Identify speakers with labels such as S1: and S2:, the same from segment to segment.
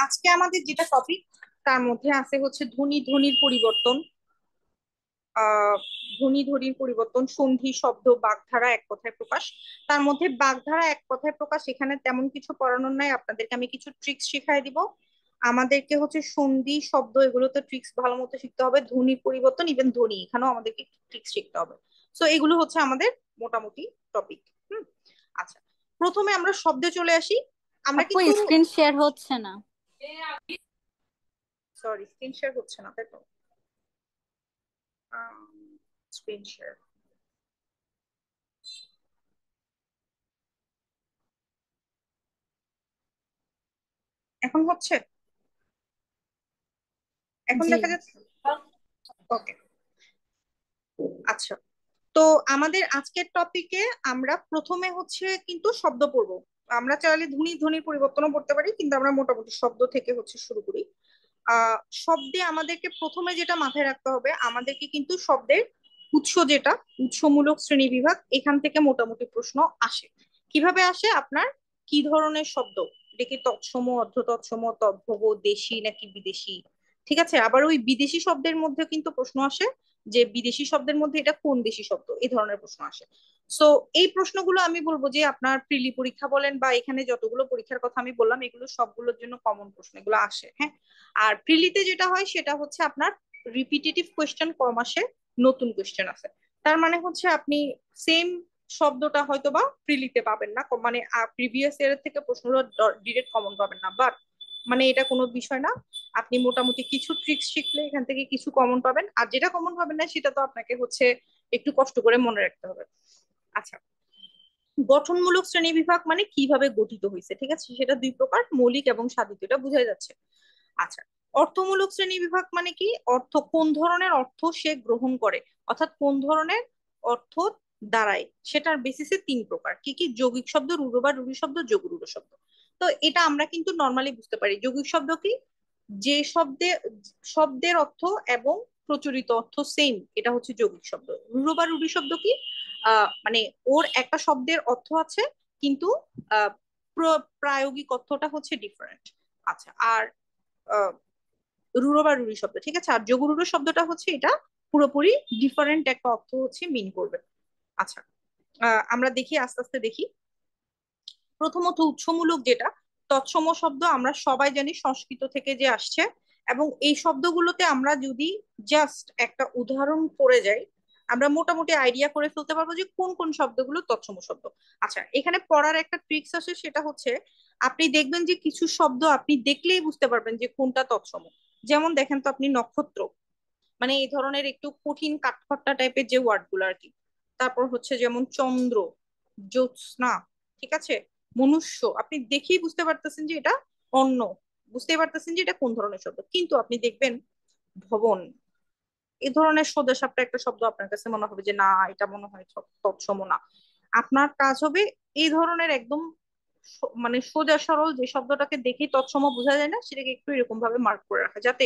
S1: আজকে আমাদের যেটা টপিক তার মধ্যে আছে হচ্ছে ধ্বনি ধ্বনির পরিবর্তন। আহ ধ্বনি ধ্বনির পরিবর্তন, সন্ধি, শব্দ, বাগধারা, এক কথায় প্রকাশ। তার মধ্যে বাগধারা, এক কথায় প্রকাশ এখানে তেমন কিছু পড়ানোর নাই, আপনাদেরকে আমি কিছু ট্রিক্স শিখাই দিব। আমাদেরকে হচ্ছে সন্ধি, শব্দ এগুলোতে ট্রিক্স ভালো মতো শিখতে হবে। ধ্বনির পরিবর্তন, ইভেন ধ্বনি এখানেও আমাদেরকে ট্রিক্স শিখতে হবে। সো এগুলো হচ্ছে আমাদের মোটামুটি টপিক। হুম। আচ্ছা, প্রথমে আমরা শব্দে চলে আসি। আমরা
S2: আপু,
S1: কিন্তু
S2: স্ক্রিন শেয়ার হচ্ছে না।
S1: সরি, স্ক্রিন শেয়ার হচ্ছে না, তাই তো? স্ক্রিন শেয়ার এখন হচ্ছে? এখন
S2: জি।
S1: দেখা যাচ্ছে? ওকে। আচ্ছা, তো আমাদের আজকের টপিকে আমরা প্রথমে হচ্ছে কিন্তু শব্দ পড়বো। আমরা চাইলে ধ্বনি ধ্বনির পরিবর্তনও করতে পারি, কিন্তু আমরা মোটামুটি শব্দ থেকে হচ্ছে শুরু করি। শব্দে আমাদেরকে প্রথমে যেটা মাথায় রাখতে হবে, আমাদেরকে কিন্তু শব্দের উৎস, যেটা উৎসমূলক শ্রেণী বিভাগ, এখান থেকে মোটামুটি প্রশ্ন আসে। কিভাবে আসে? আপনার কি ধরনের শব্দ, এটা কি তৎসম, অর্ধ তৎসম, তদ্ভব, দেশি নাকি বিদেশি? ঠিক আছে, আবার ওই বিদেশি শব্দের মধ্যে কিন্তু প্রশ্ন আসে যে বিদেশি শব্দের মধ্যে এটা কোন দেশি শব্দ, এই ধরনের প্রশ্ন আসে। সো এই প্রশ্নগুলো আমি বলবো যে আপনার প্রিলি পরীক্ষা বলেন বা এখানে যতগুলো পরীক্ষার কথা আমি বললাম, এগুলো সবগুলোর জন্য কমন প্রশ্ন, এগুলো আসে, হ্যাঁ। আর প্রিলিতে যেটা হয় সেটা হচ্ছে আপনার রিপিটেটিভ কোয়েশ্চেন কম আসে, নতুন কোয়েশ্চেন আছে। তার মানে হচ্ছে আপনি সেম শব্দটা হয়তো বা প্রিলিতে পাবেন না, মানে প্রিভিয়াস ইয়ারের থেকে প্রশ্নগুলো ডিরেক্ট কমন পাবেন না, বাট মানে এটা কোনো বিষয় না। আপনি মোটামুটি কিছু ট্রিক্স শিখলে এখান থেকে কিছু কমন পাবেন, আর যেটা কমন পাবেন না সেটা তো আপনাকে হচ্ছে একটু কষ্ট করে মনে রাখতে হবে। আচ্ছা, গঠনমূলক শ্রেণী বিভাগ মানে কিভাবে গঠিত হয়েছে, ঠিক আছে, সেটা দুই প্রকার, মৌলিক এবং সাধিত, এটা বোঝাই যাচ্ছে। আচ্ছা, অর্থমূলক শ্রেণী বিভাগ মানে কি? অর্থ, কোন ধরনের অর্থ সে গ্রহণ করে, অর্থাৎ কোন ধরনের অর্থ দাঁড়ায়, সেটার বেসিসে তিন প্রকার। কি কি? যৌগিক শব্দ, রূঢ় বা রূঢ়ি শব্দ, যোগ রূঢ় শব্দ। তো এটা আমরা কিন্তু নর্মালি বুঝতে পারি। যৌগিক শব্দ কি? যে শব্দের অর্থ এবং প্রচলিত অর্থ সেম, এটা হচ্ছে যৌগিক শব্দ। রূঢ় বা রূঢ়ি শব্দ কি? মানে ওর একটা শব্দের অর্থ আছে, কিন্তু আহ প্রায়োগিক অর্থটা হচ্ছে ডিফারেন্ট। আচ্ছা, আর আহ, রূঢ় বা রূঢ়ি শব্দ, ঠিক আছে। আর যোগরূঢ় শব্দটা হচ্ছে এটা পুরোপুরি ডিফারেন্ট একটা অর্থ হচ্ছে মিন করবে। আচ্ছা, আমরা দেখি, আস্তে আস্তে দেখি। প্রথমত উৎসমূলক, যেটা তৎসম শব্দ, আমরা সবাই জানি সংস্কৃত থেকে যে আসছে, এবং এই শব্দগুলোতে আমরা যদি জাস্ট একটা উদাহরণ পড়ে যাই, আমরা মোটামুটি আইডিয়া করে ফেলতে পারবো যে কোন কোন শব্দগুলো তৎসম শব্দ। আচ্ছা, এখানে পড়ার একটা ট্রিক্স আছে, সেটা হচ্ছে আপনি দেখবেন যে কিছু শব্দ আপনি দেখলেই বুঝতে পারবেন যে কোনটা তৎসম। যেমন দেখেন তো আপনি, নক্ষত্র, মানে এই ধরনের একটু কঠিন কাঠখট্টা টাইপের যে ওয়ার্ড গুলো আর কি। তারপর হচ্ছে যেমন চন্দ্র, জ্যোৎস্না, ঠিক আছে, মনুষ্য, আপনি দেখেই বুঝতে পারতেছেন যে এটা অন্য, বুঝতেই পারতেছেন যে এটা কোন ধরনের শব্দ। কিন্তু আপনি দেখবেন ভবন, এই ধরনের সোজা সাপটা একটা শব্দ, আপনার কাছে মনে হবে যে না, এটা মনে হয় তৎসম না। আপনার কাজ হবে এই ধরনের একদম মানে সোজা সরল যে শব্দটাকে দেখেই তৎসম বোঝা যায় না, সেটাকে একটু এরকম ভাবে মার্ক করে রাখা, যাতে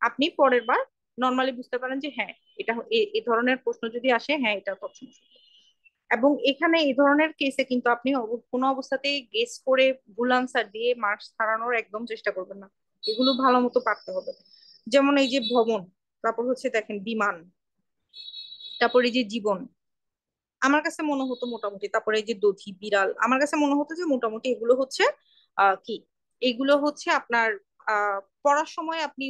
S1: আপনি পরের বার নর্মালি বুঝতে পারেন যে হ্যাঁ, এটা এই ধরনের প্রশ্ন যদি আসে, হ্যাঁ এটা তৎসম শব্দ। এবং এখানে এই ধরনের কেসে কিন্তু আপনি কোনো অবস্থাতেই গেস করে ভুল আনসার দিয়ে মার্কস হারানোর একদম চেষ্টা করবেন না। এগুলো ভালো মতো পারতে হবে। যেমন এই যে ভবন, তারপর হচ্ছে দেখেন বিমান, তারপর এই যে জীবন, আমার কাছে মনে হতো মোটামুটি, তারপরে এই যে দধি, বিড়াল, আমার কাছে মনে হতো যে মোটামুটি এগুলো হচ্ছে কি, এগুলো হচ্ছে আপনার পড়ার সময় আপনি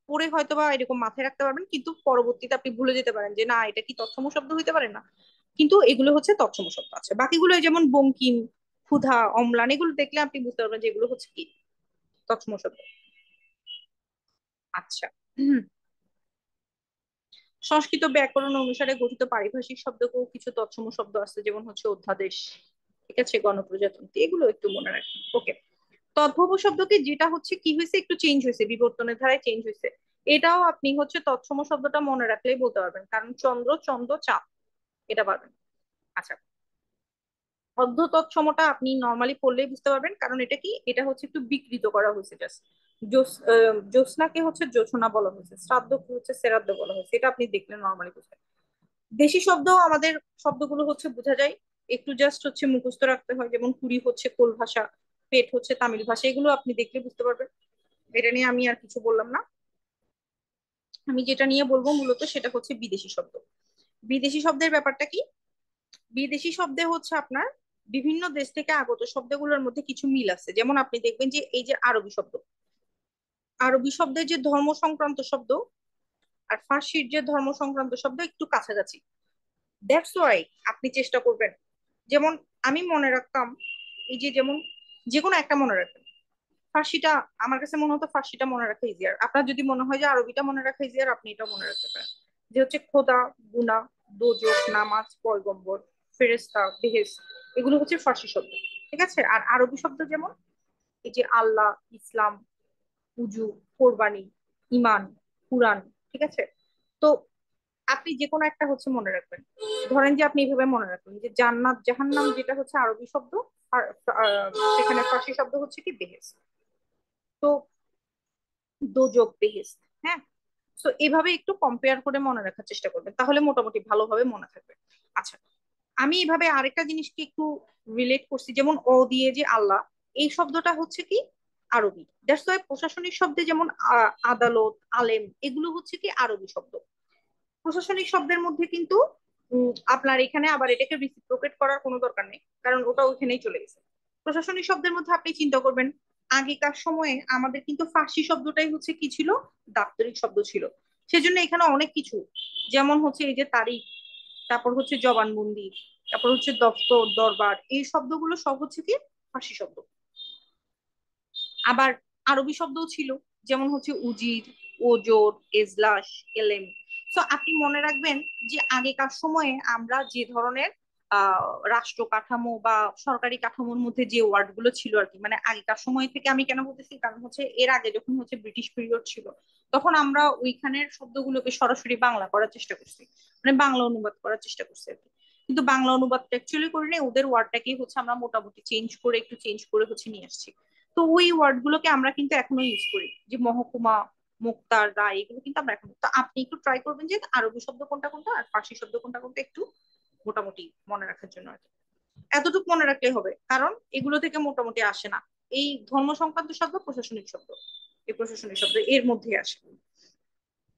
S1: পড়ে হয়তো বা এরকম মাথায় রাখতে পারবেন, কিন্তু পরবর্তীতে আপনি ভুলে যেতে পারেন যে না, এটা কি তৎসম শব্দ হইতে পারে না, কিন্তু এগুলো হচ্ছে তৎসম শব্দ। আছে বাকিগুলো, যেমন বঙ্কিম, ক্ষুধা, অম্লান, এগুলো দেখলে আপনি বুঝতে পারবেন যে এগুলো হচ্ছে কি তৎসম শব্দ। আচ্ছা, সংস্কৃত ব্যাকরণ অনুসারে গঠিত পারিভাষিক শব্দকেও কিছু তৎসম শব্দ আছে, যেমন হচ্ছে অধ্যাদেশ, ঠিক আছে, গণপ্রজাতন্ত্রী, এগুলো একটু মনে রাখবেন। ওকে। তদ্ভব শব্দকে, যেটা হচ্ছে কি হয়েছে, একটু চেঞ্জ হয়েছে, বিবর্তনের ধারায় চেঞ্জ হয়েছে, এটাও আপনি হচ্ছে তৎসম শব্দটা মনে রাখলেই বলতে পারবেন, কারণ চন্দ্র, চন্দ্র, চাঁদ, এটা পারবেন। আচ্ছা, অর্ধ তৎসমটা আপনি নর্মালি পড়লেই বুঝতে পারবেন, কারণ এটা কি, এটা হচ্ছে একটু বিকৃত করা হয়েছে জাস্ট। জ্যোৎস্নাকে হচ্ছে জোছনা বলা হয়েছে, শ্রাদ্ধকে হচ্ছে শ্রাদ্ধ বলা হয়েছে, এটা আপনি দেখলে নর্মালি বুঝবেন। দেশি শব্দ, আমাদের শব্দগুলো হচ্ছে বোঝা যায়, একটু জাস্ট হচ্ছে মুখস্থ রাখতে হয়, যেমন কুড়ি হচ্ছে কোল ভাষা, পেট হচ্ছে তামিল ভাষা, এগুলো আপনি দেখলে বুঝতে পারবেন। এটা নিয়ে আমি আর কিছু বললাম না। আমি যেটা নিয়ে বলবো মূলত সেটা হচ্ছে বিদেশি শব্দ। বিদেশি শব্দের ব্যাপারটা কি? বিদেশি শব্দে হচ্ছে আপনার বিভিন্ন দেশ থেকে আগত শব্দগুলোর মধ্যে কিছু মিল আছে। যেমন আপনি দেখবেন যে এই যে আরবি শব্দ, আরবি শব্দের যে ধর্ম সংক্রান্ত শব্দ আর ফার্সির যে ধর্ম সংক্রান্ত শব্দ একটু কাছাকাছি। দ্যাটস ওয়াই আপনি চেষ্টা করবেন, যেমন আমি মনে রাখতাম, এই যে যেমন যে কোনো একটা মনে রাখবেন। ফার্সিটা আমার কাছে মনে হতো ফার্সিটা মনে রাখা ইজিয়ার। আপনার যদি মনে হয় যে আরবিটা মনে রাখা ইজিয়ার, আপনি এটা মনে রাখতে পারেন। যে হচ্ছে খোদা, গুনা, দোজখ, নামাজ, পয়গম্বর, ফেরেশতা, বেহেশত, এগুলো হচ্ছে ফার্সি শব্দ। ঠিক আছে? আর আরবি শব্দ যেমন এই যে আল্লাহ, ইসলাম, উজু, কোরবানি, ইমান, কুরআন। ঠিক আছে? তো আপনি যে কোনো একটা হচ্ছে মনে রাখবেন। ধরেন যে আপনি এইভাবে মনে রাখবেন যে জান্নাত জাহান্নাম যেটা হচ্ছে আরবি শব্দ, আর সেখানে ফার্সি শব্দ হচ্ছে কি বেহেশত। তো দোজক, বেহেশত। হ্যাঁ, তো এভাবে একটু কম্পেয়ার করে মনে রাখার চেষ্টা করবেন, তাহলে মোটামুটি ভালোভাবে মনে থাকবে। আচ্ছা, আমি এইভাবে আরেকটা জিনিসকে একটু রিলেট করছি, যেমন অ দিয়ে যে আল্লাহ, এই শব্দটা হচ্ছে কি আরবি। দ্যাটস ওয়াই প্রশাসনিক শব্দে যেমন আদালত, আলেম, এগুলো হচ্ছে কি আরবি শব্দ। প্রশাসনিক শব্দের মধ্যে কিন্তু আপনার এখানে আবার এটাকে রিসিপ্রোকেট করার কোনো দরকার নেই, কারণ ওটা ওইখানেই চলে গেছে। প্রশাসনিক শব্দের মধ্যে আপনি চিন্তা করবেন, আগেকার সময়ে আমাদের কিন্তু ফার্সি শব্দটাই হচ্ছে কি ছিল, দাপ্তরিক শব্দ ছিল। সেজন্য এখানে অনেক কিছু, যেমন হচ্ছে এই যে তারিখ, তারপর হচ্ছে জবানবন্দি, তারপর হচ্ছে দফতর, দরবার, এই শব্দগুলো সব হচ্ছে কি ফার্সি শব্দ। আবার আরবি শব্দও ছিল, যেমন হচ্ছে উজির, ওজোর, এজলাস, এলেম। তো আপনি মনে রাখবেন যে আগেকার সময়ে আমরা যে ধরনের রাষ্ট্র কাঠামো বা সরকারি কাঠামোর মধ্যে যে ওয়ার্ড গুলো ছিল আর কি, মানে আগেকার সময় থেকে আমি কেন বলতেছি, কারণ হচ্ছে এর আগে যখন হচ্ছে ব্রিটিশ পিরিয়ড ছিল, তখন আমরা ওইখানের শব্দগুলোকে সরাসরি বাংলা করার চেষ্টা করছি, মানে বাংলা অনুবাদ করার চেষ্টা করছি আর কি। কিন্তু বাংলা অনুবাদটা অ্যাকচুয়ালি করিনি, ওদের ওয়ার্ডটাকেই হচ্ছে আমরা মোটামুটি চেঞ্জ করে, একটু চেঞ্জ করে হচ্ছে নিয়ে আসছি। তো ওই ওয়ার্ড গুলোকে আমরা কিন্তু এখনো ইউজ করি, যে মহকুমা, মুক্তার, রায়, এগুলো কিন্তু আমরা এখন। তো আপনি একটু ট্রাই করবেন যে আরবি শব্দ কোনটা কোনটা আর ফার্সি শব্দ কোনটা কোনটা একটু মোটামুটি মনে রাখার জন্য আর কি। এতটুকু মনে রাখলেই হবে, কারণ এগুলো থেকে মোটামুটি আসে না। এই ধর্ম সংক্রান্ত শব্দ, প্রশাসনিক শব্দ, এই প্রশাসনিক শব্দ এর মধ্যে আসে।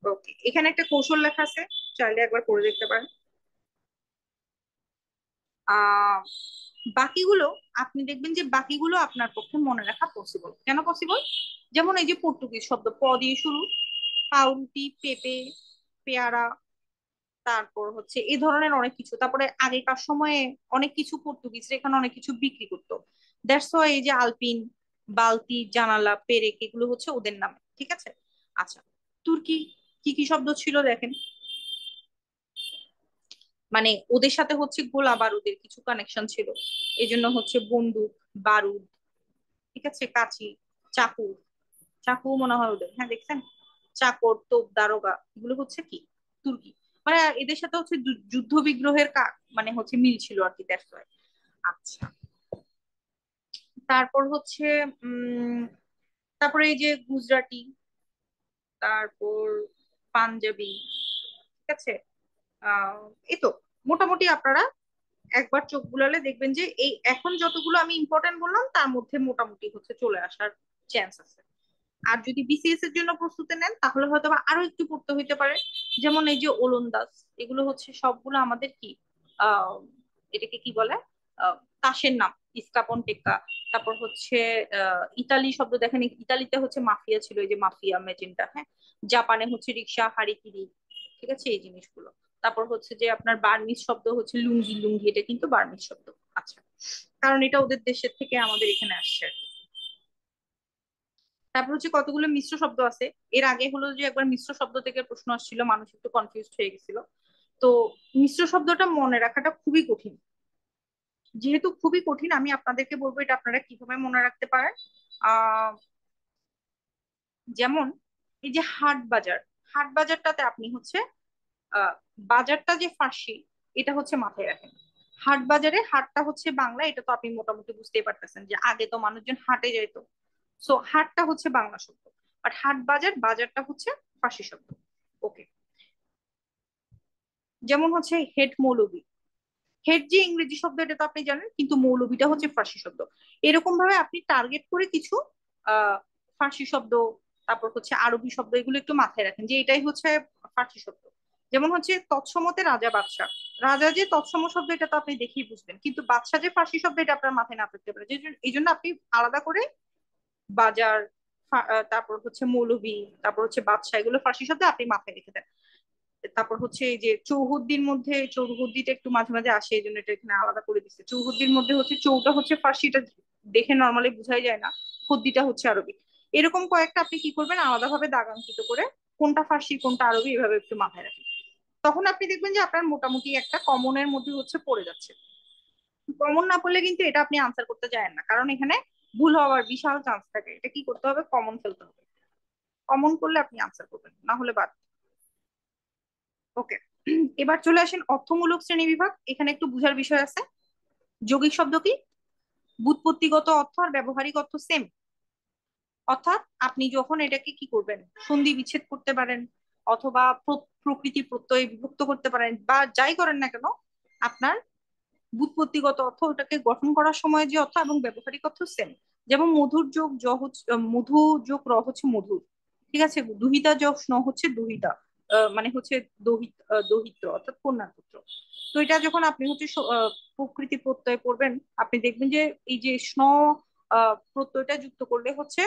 S1: ওকে, এখানে একটা কৌশল লেখা আছে, চাইলে একবার পড়ে দেখতে পারেন। আহ বাকিগুলো আপনি দেখবেন যে বাকিগুলো আপনার পক্ষে মনে রাখা পসিবল। কেন পসিবল? যেমন এই যে পর্তুগিজ শব্দ, প দিয়ে শুরু, পাউরুটি, পেঁপে, পেয়ারা, তারপর হচ্ছে এই ধরনের অনেক কিছু। তারপরে আগেকার সময়ে অনেক কিছু পর্তুগিজরা এখানে অনেক কিছু বিক্রি করতো। দ্যাটস ওয়াই এই যে আলপিন, বালতি, জানালা, পেরেক, এগুলো হচ্ছে ওদের নামে। ঠিক আছে? আচ্ছা, তুর্কি কি কি শব্দ ছিল দেখেন। মানে ওদের সাথে হচ্ছে গোলা বারুদের কিছু কানেকশন ছিল, এই জন্য হচ্ছে বন্দুক, বারুদ, ঠিক আছে, কাঁচি, চাকু, চাকু মনে হয় ওদের, হ্যাঁ দেখছেন, চাকর, তোপ, দারোগা, এগুলো হচ্ছে কি তুর্কি। মানে এদের সাথে হচ্ছে যুদ্ধ বিগ্রহের মানে হচ্ছে মিল ছিল আর কি, দ্যাটস ওয়াই। আচ্ছা, তারপর হচ্ছে উম তারপরে এই যে গুজরাটি, তারপর পাঞ্জাবি। ঠিক আছে? আহ এই তো মোটামুটি আপনারা একবার চোখ বুলালে দেখবেন যে এই এখন যতগুলো আমি ইম্পর্টেন্ট বললাম তার মধ্যে মোটামুটি হচ্ছে চলে আসার চান্স আছে। আর যদি বিসিএস এর জন্য প্রস্তুতি নেন তাহলে হয়তো বা আরো একটু পড়তে হইতে পারে। যেমন এই যে ওলন্দাজ, এগুলো হচ্ছে সবগুলো আমাদের কি আহ এটাকে কি বলে, তাসের নাম, ইস্কাপন টেক্কা। তারপর হচ্ছে ইতালি শব্দ দেখেন, ইতালিতে হচ্ছে মাফিয়া ছিল, এই যে মাফিয়া ম্যাজেন্টা। হ্যাঁ, জাপানে হচ্ছে রিক্সা, হারিকিরি। ঠিক আছে, এই জিনিসগুলো। তারপর হচ্ছে যে আপনার বার্মিজ শব্দ হচ্ছে লুঙ্গি, লুঙ্গি এটা কিন্তু বার্মিজ শব্দ। আচ্ছা, কারণ এটা ওদের দেশের থেকে আমাদের এখানে আসছে আর কি। তারপর হচ্ছে কতগুলো মিশ্র শব্দ আছে। এর আগে হলো যে একবার মিশ্র শব্দ থেকে প্রশ্ন আসছিল, মানুষ একটু কনফিউজ হয়ে গেছিল। তো মিশ্র শব্দটা মনে রাখাটা খুবই কঠিন। যেহেতু খুবই কঠিন, আমি আপনাদেরকে বলবো এটা আপনারা কিভাবে মনে রাখতে পারেন। আহ যেমন এই যে হাট বাজার, হাট বাজারটাতে আপনি হচ্ছে আহ বাজারটা যে ফার্সি, এটা হচ্ছে মাথায় রাখেন। হাট বাজারে, হাটটা হচ্ছে বাংলা, এটা তো আপনি মোটামুটি বুঝতেই পারতেছেন যে আগে তো মানুষজন হাটে যেত। সো হাটটা হচ্ছে বাংলা শব্দ, আর হাট বাজার, বাজারটা হচ্ছে ফার্সি শব্দ। ওকে, যেমন হচ্ছে হেড মৌলবি, হেড যে ইংরেজি শব্দ এটা তো আপনি জানেন, কিন্তু মৌলবিটা হচ্ছে ফার্সি শব্দ। এরকম ভাবে আপনি টার্গেট করে কিছু ফার্সি শব্দ, তারপর হচ্ছে আরবি শব্দ, এগুলো একটু মাথায় রাখেন যে এটাই হচ্ছে ফার্সি শব্দ। যেমন হচ্ছে তৎসমতে রাজা বাদশা, রাজা যে তৎসম শব্দ এটা তো আপনি দেখেই বুঝবেন, কিন্তু বাদশা যে ফার্সি শব্দ এটা আপনার মাথায় না থাকতে পারে, এই জন্য আপনি আলাদা করে বাজার, তারপর হচ্ছে মৌলভী, তারপর হচ্ছে বাদশা, এগুলো ফার্সি শব্দ আপনি মাথায় রেখে দেন। তারপর হচ্ছে এই যে চৌহদ্দির মধ্যে, চৌহদ্দিটা একটু মাঝে মাঝে আসে, এই জন্য এটা এখানে আলাদা করে দিচ্ছে। চৌহদ্দির মধ্যে হচ্ছে চৌটা হচ্ছে ফার্সিটা, দেখে নর্মালি বোঝাই যায় না, হদ্দিটা হচ্ছে আরবি। এরকম কয়েকটা আপনি কি করবেন, আলাদাভাবে দাগাঙ্কিত করে কোনটা ফার্সি কোনটা আরবি এভাবে একটু মাথায় রাখেন। তখন আপনি দেখবেন যে আপনার মোটামুটি একটা কমনের মধ্যে হচ্ছে পড়ে যাচ্ছে। কমন না পড়লে কিন্তু এটা আপনি আনসার করতে যায় না, কারণ এখানে ভুল হওয়ার বিশাল চান্স থাকে। এটা কি করতে হবে, কমন ফেলতে হবে। কমন করলে আপনি আনসার করবেন, না হলে বাদ। ওকে, এবার চলে আসেন অর্থমূলক শ্রেণী বিভাগ। এখানে একটু বুঝার বিষয় আছে। যৌগিক শব্দ কি, ব্যুৎপত্তিগত অর্থ আর ব্যবহারিক অর্থ সেম। অর্থাৎ আপনি যখন এটাকে কি করবেন, সন্ধি বিচ্ছেদ করতে পারেন, অথবা প্রকৃতি প্রত্যয় বিভক্ত করতে পারেন, বা যাই করেন না কেন, আপনার ব্যুৎপত্তিগত অর্থ, ওটাকে গঠন করার সময় যে অর্থ এবং ব্যবহারিক অর্থ সেম। যেমন মধুর যোগ জ হচ্ছে মধু, যোগ র হচ্ছে মধুর, ঠিক আছে। দুহিতা যোগ স্ন হচ্ছে দুহিতা, মানে হচ্ছে দহিত্র অর্থাৎ কন্যার পুত্র। তো এটা যখন আপনি হচ্ছে প্রকৃতি প্রত্যয় পড়বেন, আপনি দেখবেন যে এই যে স্ন প্রত্যয়টা যুক্ত করলে হচ্ছে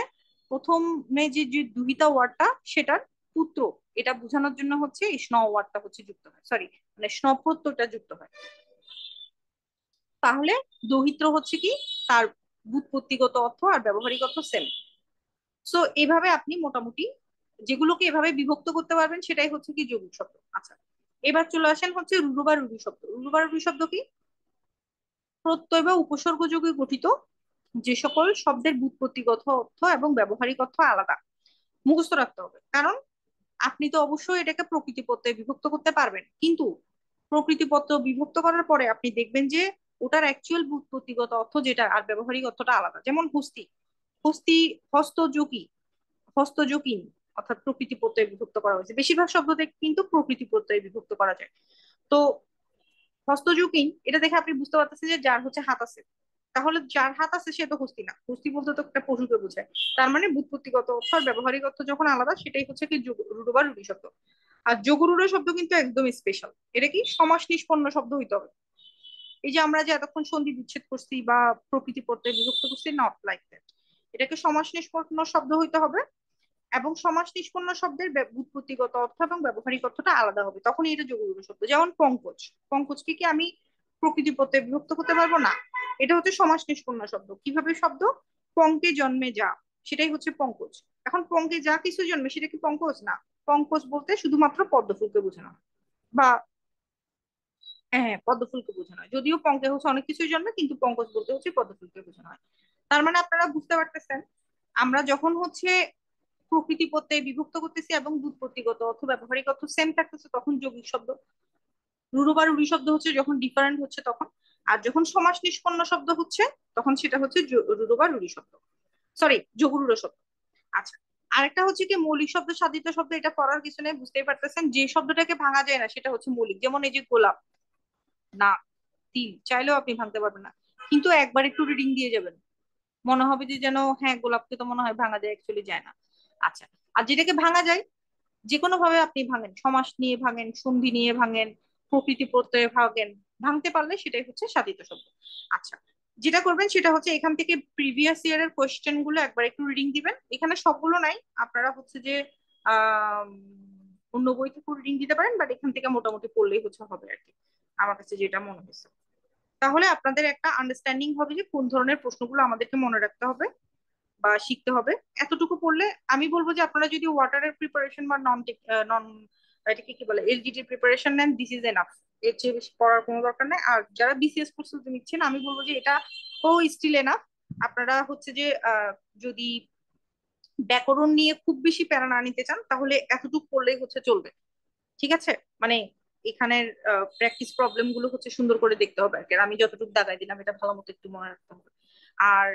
S1: প্রথমে যে যে দুহিতা ওয়ার্ডটা সেটার পুত্র, এটা বোঝানোর জন্য হচ্ছে এই স্ন ওয়ার্ডটা হচ্ছে যুক্ত হয়, সরি, মানে স্ন প্রত্যয়টা যুক্ত হয়। তাহলে দহিত্র হচ্ছে কি, তার ব্যুৎপত্তিগত অর্থ আর ব্যবহারিক অর্থ সেম। সো এইভাবে আপনি মোটামুটি যেগুলোকে এভাবে বিভক্ত করতে পারবেন সেটাই হচ্ছে কি যৌগিক শব্দ। আচ্ছা, এবার চলে আসেন হচ্ছে রূঢ় বা রূঢ়ি শব্দ। রূঢ় বা রূঢ়ি শব্দ কি, প্রত্যয় বা উপসর্গ যোগে গঠিত যে সকল শব্দের ব্যুৎপত্তিগত অর্থ এবং ব্যবহারিক অর্থ আলাদা। মুখস্থ রাখতে হবে, কারণ আপনি তো অবশ্যই এটাকে প্রকৃতি প্রত্যয়ে বিভক্ত করতে পারবেন, কিন্তু প্রকৃতি প্রত্যয় বিভক্ত করার পরে আপনি দেখবেন যে ওটার অ্যাকচুয়াল ব্যুৎপত্তিগত অর্থ যেটা আর ব্যবহারিক অর্থটা আলাদা। যেমন হস্তি, হস্তি হস্তযোগী, হস্তযোগিন, অর্থাৎ প্রকৃতি প্রত্যয়ে বিভক্ত করা হয়েছে। বেশিরভাগ শব্দতে কিন্তু প্রকৃতি প্রত্যয়ে বিভক্ত করা যায়। তো হস্তযোগিন এটা দেখে আপনি বুঝতে পারতেছেন যে যার হচ্ছে হাত আছে, তাহলে যার হাত আছে সে তো হস্তি না, হস্তি বলতে তো একটা পশুকে বোঝায়। তার মানে ব্যুৎপত্তিগত অর্থ আর ব্যবহারিক অর্থ যখন আলাদা, সেটাই হচ্ছে কি রূঢ় বা রূঢ়ি শব্দ। আর যোগরূঢ় শব্দ কিন্তু একদম স্পেশাল। এটা কি, সমাস নিষ্পন্ন শব্দ হইতে হবে। এই যে আমরা যে এতক্ষণ সন্ধি বিচ্ছেদ করছি বা প্রকৃতি প্রত্যয় বিভক্ত করছি, নট লাইক দ্যাট। এটাকে সমাস নিষ্পন্ন শব্দ হইতে হবে, এবং সমাস নিষ্পন্ন শব্দের ব্যুৎপত্তিগত অর্থ এবং ব্যবহারিক অর্থটা আলাদা হবে, তখনই এটা যোগরূঢ় শব্দ। যেমন পঙ্কজ, পঙ্কজকে কি আমি প্রকৃতি প্রত্যয়ে বিভক্ত করতে পারবো না, এটা হচ্ছে সমাস নিষ্পন্ন শব্দ। কিভাবে শব্দ, পঙ্কে জন্মে যা, সেটাই হচ্ছে পঙ্কজ। এখন পঙ্কে যা কিছু জন্মে সেটা কি পঙ্কজ না। পঙ্কজ বলতে শুধুমাত্র পদ্ম ফুলকে বোঝানো হয়, বা হ্যাঁ হ্যাঁ, পদ্ম ফুলকে বোঝানো হয়। যদিও পঙ্কে হচ্ছে অনেক কিছুই জন্মে, কিন্তু পঙ্কজ বলতে হচ্ছে পদ্ম ফুলকে বোঝানো হয়। তার মানে আপনারা বুঝতে পারতেছেন, আমরা যখন হচ্ছে প্রকৃতি প্রত্যয়ে বিভক্ত করতেছি এবং ব্যুৎপত্তিগত অর্থ ব্যবহারিক অর্থ সেম থাকতেছে, তখন যৌগিক শব্দ। রূঢ় বা রূঢ়ি শব্দ হচ্ছে যখন ডিফারেন্ট হচ্ছে তখন। আর যখন সমাস নিষ্পন্ন শব্দ হচ্ছে, তখন সেটা হচ্ছে রূঢ় বা রূঢ়ি শব্দ, সরি, যোগরূঢ় শব্দ। আচ্ছা, আরেকটা হচ্ছে কি মৌলিক শব্দ সাধিত শব্দ। এটা পড়ার কিছু নেই, বুঝতেই পারতেছেন। যে শব্দটাকে ভাঙা যায় না সেটা হচ্ছে মৌলিক। যেমন এই যে গোলাপ, না, তিল চাইলেও আপনি ভাঙতে পারবেন না, কিন্তু একবার একটু রিডিং দিয়ে যাবেন, মনে হবে যে যেন হ্যাঁ গোলাপকে তো মনে হয় ভাঙা যায়, অ্যাকচুয়ালি যায় না। আচ্ছা, আর যেটাকে ভাঙা যায়, যে কোনো ভাবে আপনি ভাঙেন, সমাস নিয়ে ভাঙেন, সন্ধি নিয়ে ভাঙেন, প্রকৃতি প্রত্যয়ে ভাঙেন, ভাঙতে পারলে সেটাই হচ্ছে সাধিত শব্দ। আচ্ছা, যেটা করবেন সেটা হচ্ছে এখান থেকে প্রিভিয়াস ইয়ারের কোয়েশ্চেন গুলো একবার একটু রিডিং দিবেন। এখানে সবগুলো নাই, আপনারা হচ্ছে যে আহ অন্য বই থেকে রিডিং দিতে পারেন, বাট এখান থেকে মোটামুটি পড়লেই হচ্ছে হবে আর কি, আমার কাছে যেটা মনে হয়েছে। তাহলে আপনাদের একটা আন্ডারস্ট্যান্ডিং হবে যে কোন ধরনের প্রশ্নগুলো আমাদেরকে মনে রাখতে হবে বা শিখতে হবে। এতটুকু পড়লে আমি বলবো যে আপনারা যদি ওয়াটারের প্রিপারেশন বা নন এটাকে কি বলে এলজিটির প্রিপারেশন নেন, দিস ইজ এনাফ। এর চেয়ে বেশি পড়ার কোনো দরকার নেই। আর যারা বিসিএস প্রস্তুতি নিচ্ছেন, আমি বলবো যে এটা ও স্টিল এনাফ। আপনারা হচ্ছে যে যদি ব্যাকরণ নিয়ে খুব বেশি প্যারা না নিতে চান, তাহলে এতটুকু পড়লেই হচ্ছে চলবে, ঠিক আছে। মানে এখানের প্র্যাকটিস প্রবলেম গুলো হচ্ছে সুন্দর করে দেখতে হবে আর কি। আর আমি যতটুকু দাগাই দিলাম এটা ভালো মতো একটু মনে রাখতে হবে। আর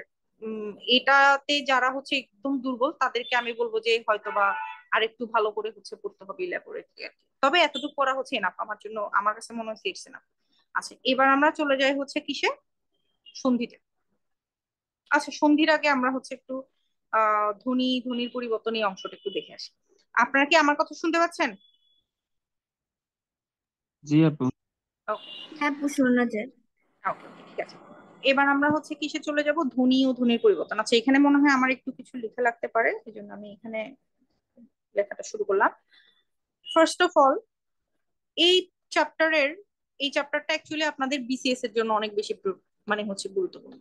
S1: এটাতে যারা হচ্ছে একদম দুর্বল, তাদেরকে আমি বলবো যে হয়তোবা আরেকটু ভালো করে হচ্ছে পড়তে হবে ল্যাবরেটরি আর কি। তবে এতটুকু পড়া হচ্ছে এনাফ আমার জন্য, আমার কাছে মনে হচ্ছে ইটস এনাফ। আচ্ছা, এবার আমরা চলে যাই হচ্ছে কিসে, সন্ধিতে। আচ্ছা, সন্ধির আগে আমরা হচ্ছে একটু ধ্বনি ধ্বনির পরিবর্তন এই অংশটা একটু দেখে আসি। আপনারা কি আমার কথা শুনতে পাচ্ছেন?
S2: জি আপু।
S1: ওকে।
S3: হ্যাঁ আপু, শোনা যায়।
S1: ওকে, ঠিক আছে। এবার আমরা হচ্ছে কিসে চলে যাব, ধ্বনি ও ধ্বনির পরিবর্তন। আচ্ছা, এখানে মনে হয় আমার একটু কিছু লেখা লাগতে পারে, এই জন্য আমি এখানে লেখাটা শুরু করলাম। ফার্স্ট অফ অল, এই চ্যাপ্টারের এই চ্যাপ্টারটা অ্যাকচুয়ালি আপনাদের বিসিএস এর জন্য অনেক বেশি মানে হচ্ছে গুরুত্বপূর্ণ।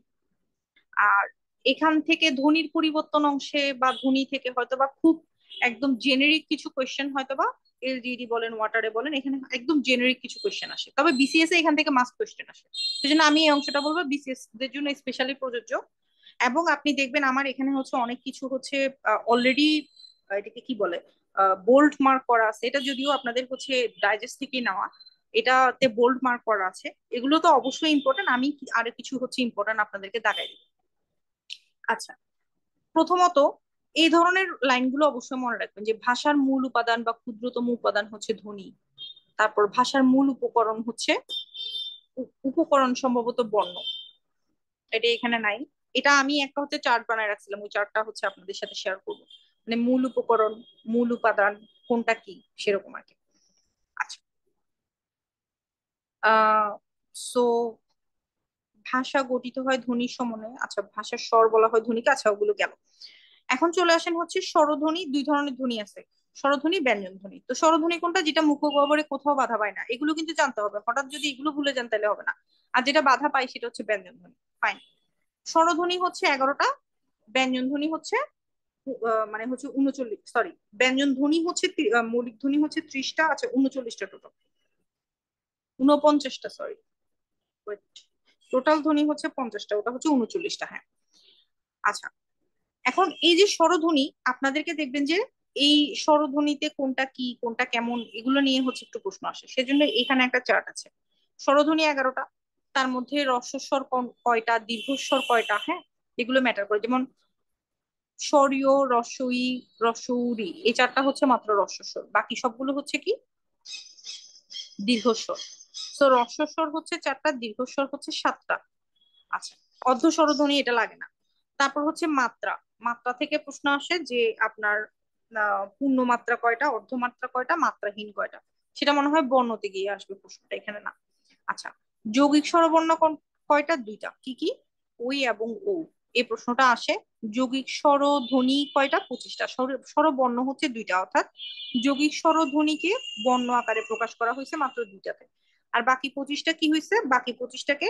S1: আর এখান থেকে ধ্বনির পরিবর্তন অংশে বা ধ্বনি থেকে হয়তোবা খুব একদম জেনেরিক কিছু কোয়েশ্চেন, হয়তোবা এলজিডি বলেন, ওয়াটারে বলেন, এখানে একদম জেনেরিক কিছু কোয়েশ্চেন আসে, তবে বিসিএস এ এখান থেকে মাস্ট কোয়েশ্চেন আসে। সেজন্য আমি এই অংশটা বলবো বিসিএস দের জন্য স্পেশালি প্রযোজ্য। এবং আপনি দেখবেন আমার এখানে হচ্ছে অনেক কিছু হচ্ছে অলরেডি, এটাকে কি বলে, বোল্ড মার্ক করা আছে। এটা যদিও আপনাদের হচ্ছে ডাইজেস্ট থেকে নেওয়া, এটাতে বোল্ড মার্ক করা আছে। এগুলো তো অবশ্যই ইম্পর্টেন্ট, আমি আরো কিছু হচ্ছে ইম্পর্টেন্ট আপনাদেরকে দাগাই দিই। আচ্ছা, প্রথমত এই ধরনের লাইনগুলো অবশ্যই মনে রাখবেন যে ভাষার মূল উপাদান বা ক্ষুদ্রতম উপাদান হচ্ছে ধ্বনি। তারপর ভাষার মূল উপকরণ হচ্ছে উপকরণ সম্ভবত বর্ণ, এটা এখানে নাই। এটা আমি একটা হচ্ছে চার্ট বানায় রাখছিলাম, ওই চার্টটা হচ্ছে আপনাদের সাথে শেয়ার করবো। মানে মূল উপকরণ, মূল উপাদান কোনটা কি, সেরকম আর কি। আচ্ছা, সো ভাষা গঠিত হয় ধ্বনির সমন্বয়ে। আচ্ছা, ভাষার স্বর বলা হয় ধ্বনিকে। আচ্ছা, ওগুলো গেল। এখন চলে আসেন হচ্ছে স্বরধ্বনি। দুই ধরনের ধ্বনি আছে, স্বরধ্বনি, ব্যঞ্জন ধ্বনি। তো স্বরধ্বনি কোনটা? যেটা মুখ গহ্বরে কোথাও বাধা পায় না, এগুলো কিন্তু জানতে হবে। হঠাৎ যদি এগুলো ভুলে যান তাহলে হবে না। আর যেটা বাধা পায় সেটা হচ্ছে ব্যঞ্জন ধ্বনি। ফাইন। স্বরধ্বনি হচ্ছে 11টা, ব্যঞ্জন ধ্বনি হচ্ছে মানে হচ্ছে 39, সরি, ব্যঞ্জন ধ্বনি হচ্ছে মৌলিক ধ্বনি হচ্ছে 30টা, আচ্ছা 39টা টোটাল, 49টা, সরি, টোটাল ধ্বনি হচ্ছে 50টা, ওটা হচ্ছে 39টা, হ্যাঁ। আচ্ছা, এখন এই যে স্বরধ্বনি, আপনাদেরকে দেখবেন যে এই স্বরধ্বনিতে কোনটা কি কোনটা কেমন এগুলো নিয়ে হচ্ছে একটু প্রশ্ন আসে, সেজন্য এখানে একটা চার্ট আছে। স্বরধ্বনি 11টা, তার মধ্যে হ্রস্বস্বর কয়টা, দীর্ঘস্বর কয়টা, হ্যাঁ, এগুলো ম্যাটার করে। যেমন স্বরীয়, রস্বই, রস্বউরি, এই চারটা হচ্ছে মাত্র হ্রস্বস্বর, বাকি সবগুলো হচ্ছে কি দীর্ঘস্বর। তো হ্রস্বস্বর হচ্ছে 4টা, দীর্ঘস্বর হচ্ছে 7টা। আচ্ছা, অর্ধ স্বরধ্বনি এটা লাগে না। তারপর হচ্ছে মাত্রা। মাত্রা থেকে প্রশ্ন আসে যে আপনার পূর্ণ মাত্রা কয়টা, অর্ধমাত্রা কয়টা, মাত্রাহীন কয়টা। সেটা মনে হয় বর্ণতে গিয়ে আসবে প্রশ্নটা, এখানে না। আচ্ছা, যৌগিক স্বরবর্ণ কয়টা? 2টা। কি কি? ওই এবং ও। এই প্রশ্নটা আসে। যৌগিক স্বরধ্বনি কয়টা? 25টা। স্বরবর্ণ হচ্ছে 2টা, অর্থাৎ যৌগিক স্বরধ্বনিকে বর্ণ আকারে প্রকাশ করা হয়েছে মাত্র 2টাতে। আর বাকি 25টা কি হয়েছে? বাকি 25টাকে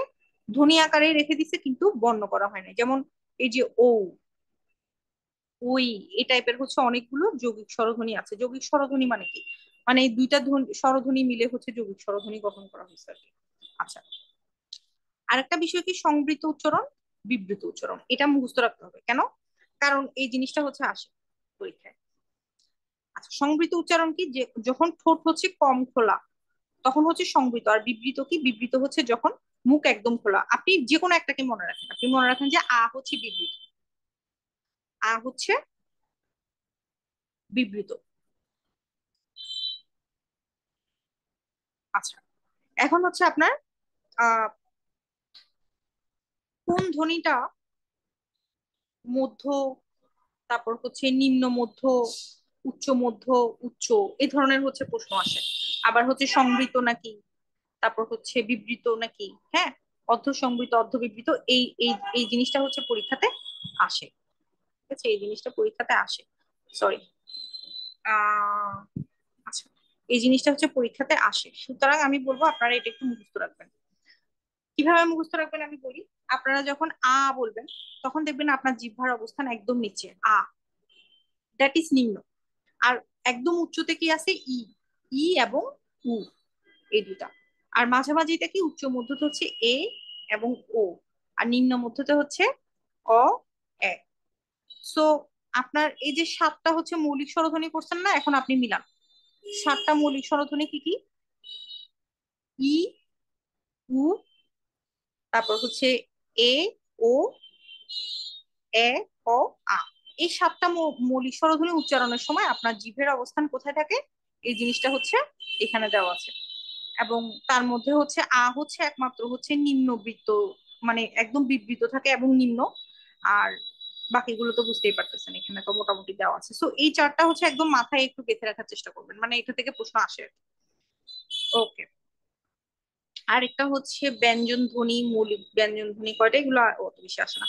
S1: ধ্বনি আকারে রেখে দিছে, কিন্তু বর্ণ করা হয় না। যেমন এই যে ও, ওই, এই টাইপের হচ্ছে অনেকগুলো যৌগিক স্বরধ্বনি আছে। যৌগিক স্বরধ্বনি মানে কি? মানে এই দুইটা স্বরধ্বনি মিলে হচ্ছে যৌগিক স্বরধ্বনি গঠন করা হয়েছে আর কি। আচ্ছা, আরেকটা বিষয় কি, সংবৃত উচ্চারণ, বিবৃত উচ্চারণ, এটা মুখস্থ রাখতে হবে। কেন? কারণ এই জিনিসটা হচ্ছে আসে পরীক্ষায়। আচ্ছা, সংবৃত উচ্চারণ কি? যে যখন ঠোঁট হচ্ছে কম খোলা তখন হচ্ছে সংবৃত। আর বিবৃত কি? বিবৃত হচ্ছে যখন মুখ একদম খোলা। আপনি যে কোনো একটাকে মনে রাখেন, আপনি মনে রাখেন যে আ হচ্ছে বিবৃত, আ হচ্ছে বিবৃত। আচ্ছা, এখন হচ্ছে আপনার আহ কোন ধ্বনিটা মধ্য, তারপর হচ্ছে নিম্ন মধ্য, উচ্চ মধ্য, উচ্চ, এই ধরনের হচ্ছে প্রশ্ন আসে। আবার হচ্ছে সংবৃত নাকি, তারপর হচ্ছে বিবৃত নাকি, হ্যাঁ, অর্ধ সংবৃত, অর্ধ বিবৃত, এই এই এই জিনিসটা হচ্ছে পরীক্ষাতে আসে। ঠিক আছে, এই জিনিসটা পরীক্ষাতে আসে, সরি। আহ আচ্ছা, এই জিনিসটা হচ্ছে পরীক্ষাতে আসে, সুতরাং আমি বলবো আপনারা এটা একটু মুখস্থ রাখবেন। কিভাবে মুখস্থ রাখবেন আমি বলি। আপনারা যখন আ বলবেন তখন দেখবেন আপনার জিহ্বার অবস্থান একদম নিচে, আ, দ্যাট ইজ নিম্ন। আর একদম উচ্চতে কি আছে? ই, ই এবং উ, এই দুটা। আর মাঝামাঝিটা কি? উচ্চ মধ্যতে হচ্ছে এ এবং ও, আর নিম্ন মধ্যতে হচ্ছে অ, এ। সো আপনার এই যে 7টা হচ্ছে মৌলিক স্বরধ্বনি করছেন না, এখন আপনি মিলান 7টা মৌলিক স্বরধ্বনি কি কি? ই, উ, তারপর হচ্ছে এ, ও, এ, অ, আ। এই 7টা মৌলিক স্বরধ্বনি উচ্চারণের সময় আপনার জিভের অবস্থান কোথায় থাকে, এই জিনিসটা হচ্ছে এখানে দেওয়া আছে। এবং তার মধ্যে হচ্ছে আ হচ্ছে একমাত্র হচ্ছে নিম্ন বৃত্ত, মানে একদম বিবৃত থাকে এবং নিম্ন। আর বাকিগুলো তো বুঝতেই পারতেছেন, এখানে তো মোটামুটি দেওয়া আছে। সো এই চারটা হচ্ছে একদম মাথায় একটু গেঁথে রাখার চেষ্টা করবেন, মানে এটা থেকে প্রশ্ন আসে। ওকে। আর একটা হচ্ছে ব্যঞ্জন ধ্বনি, মৌলিক ব্যঞ্জন ধ্বনি কয়টা, এগুলো অত বেশি আসে না।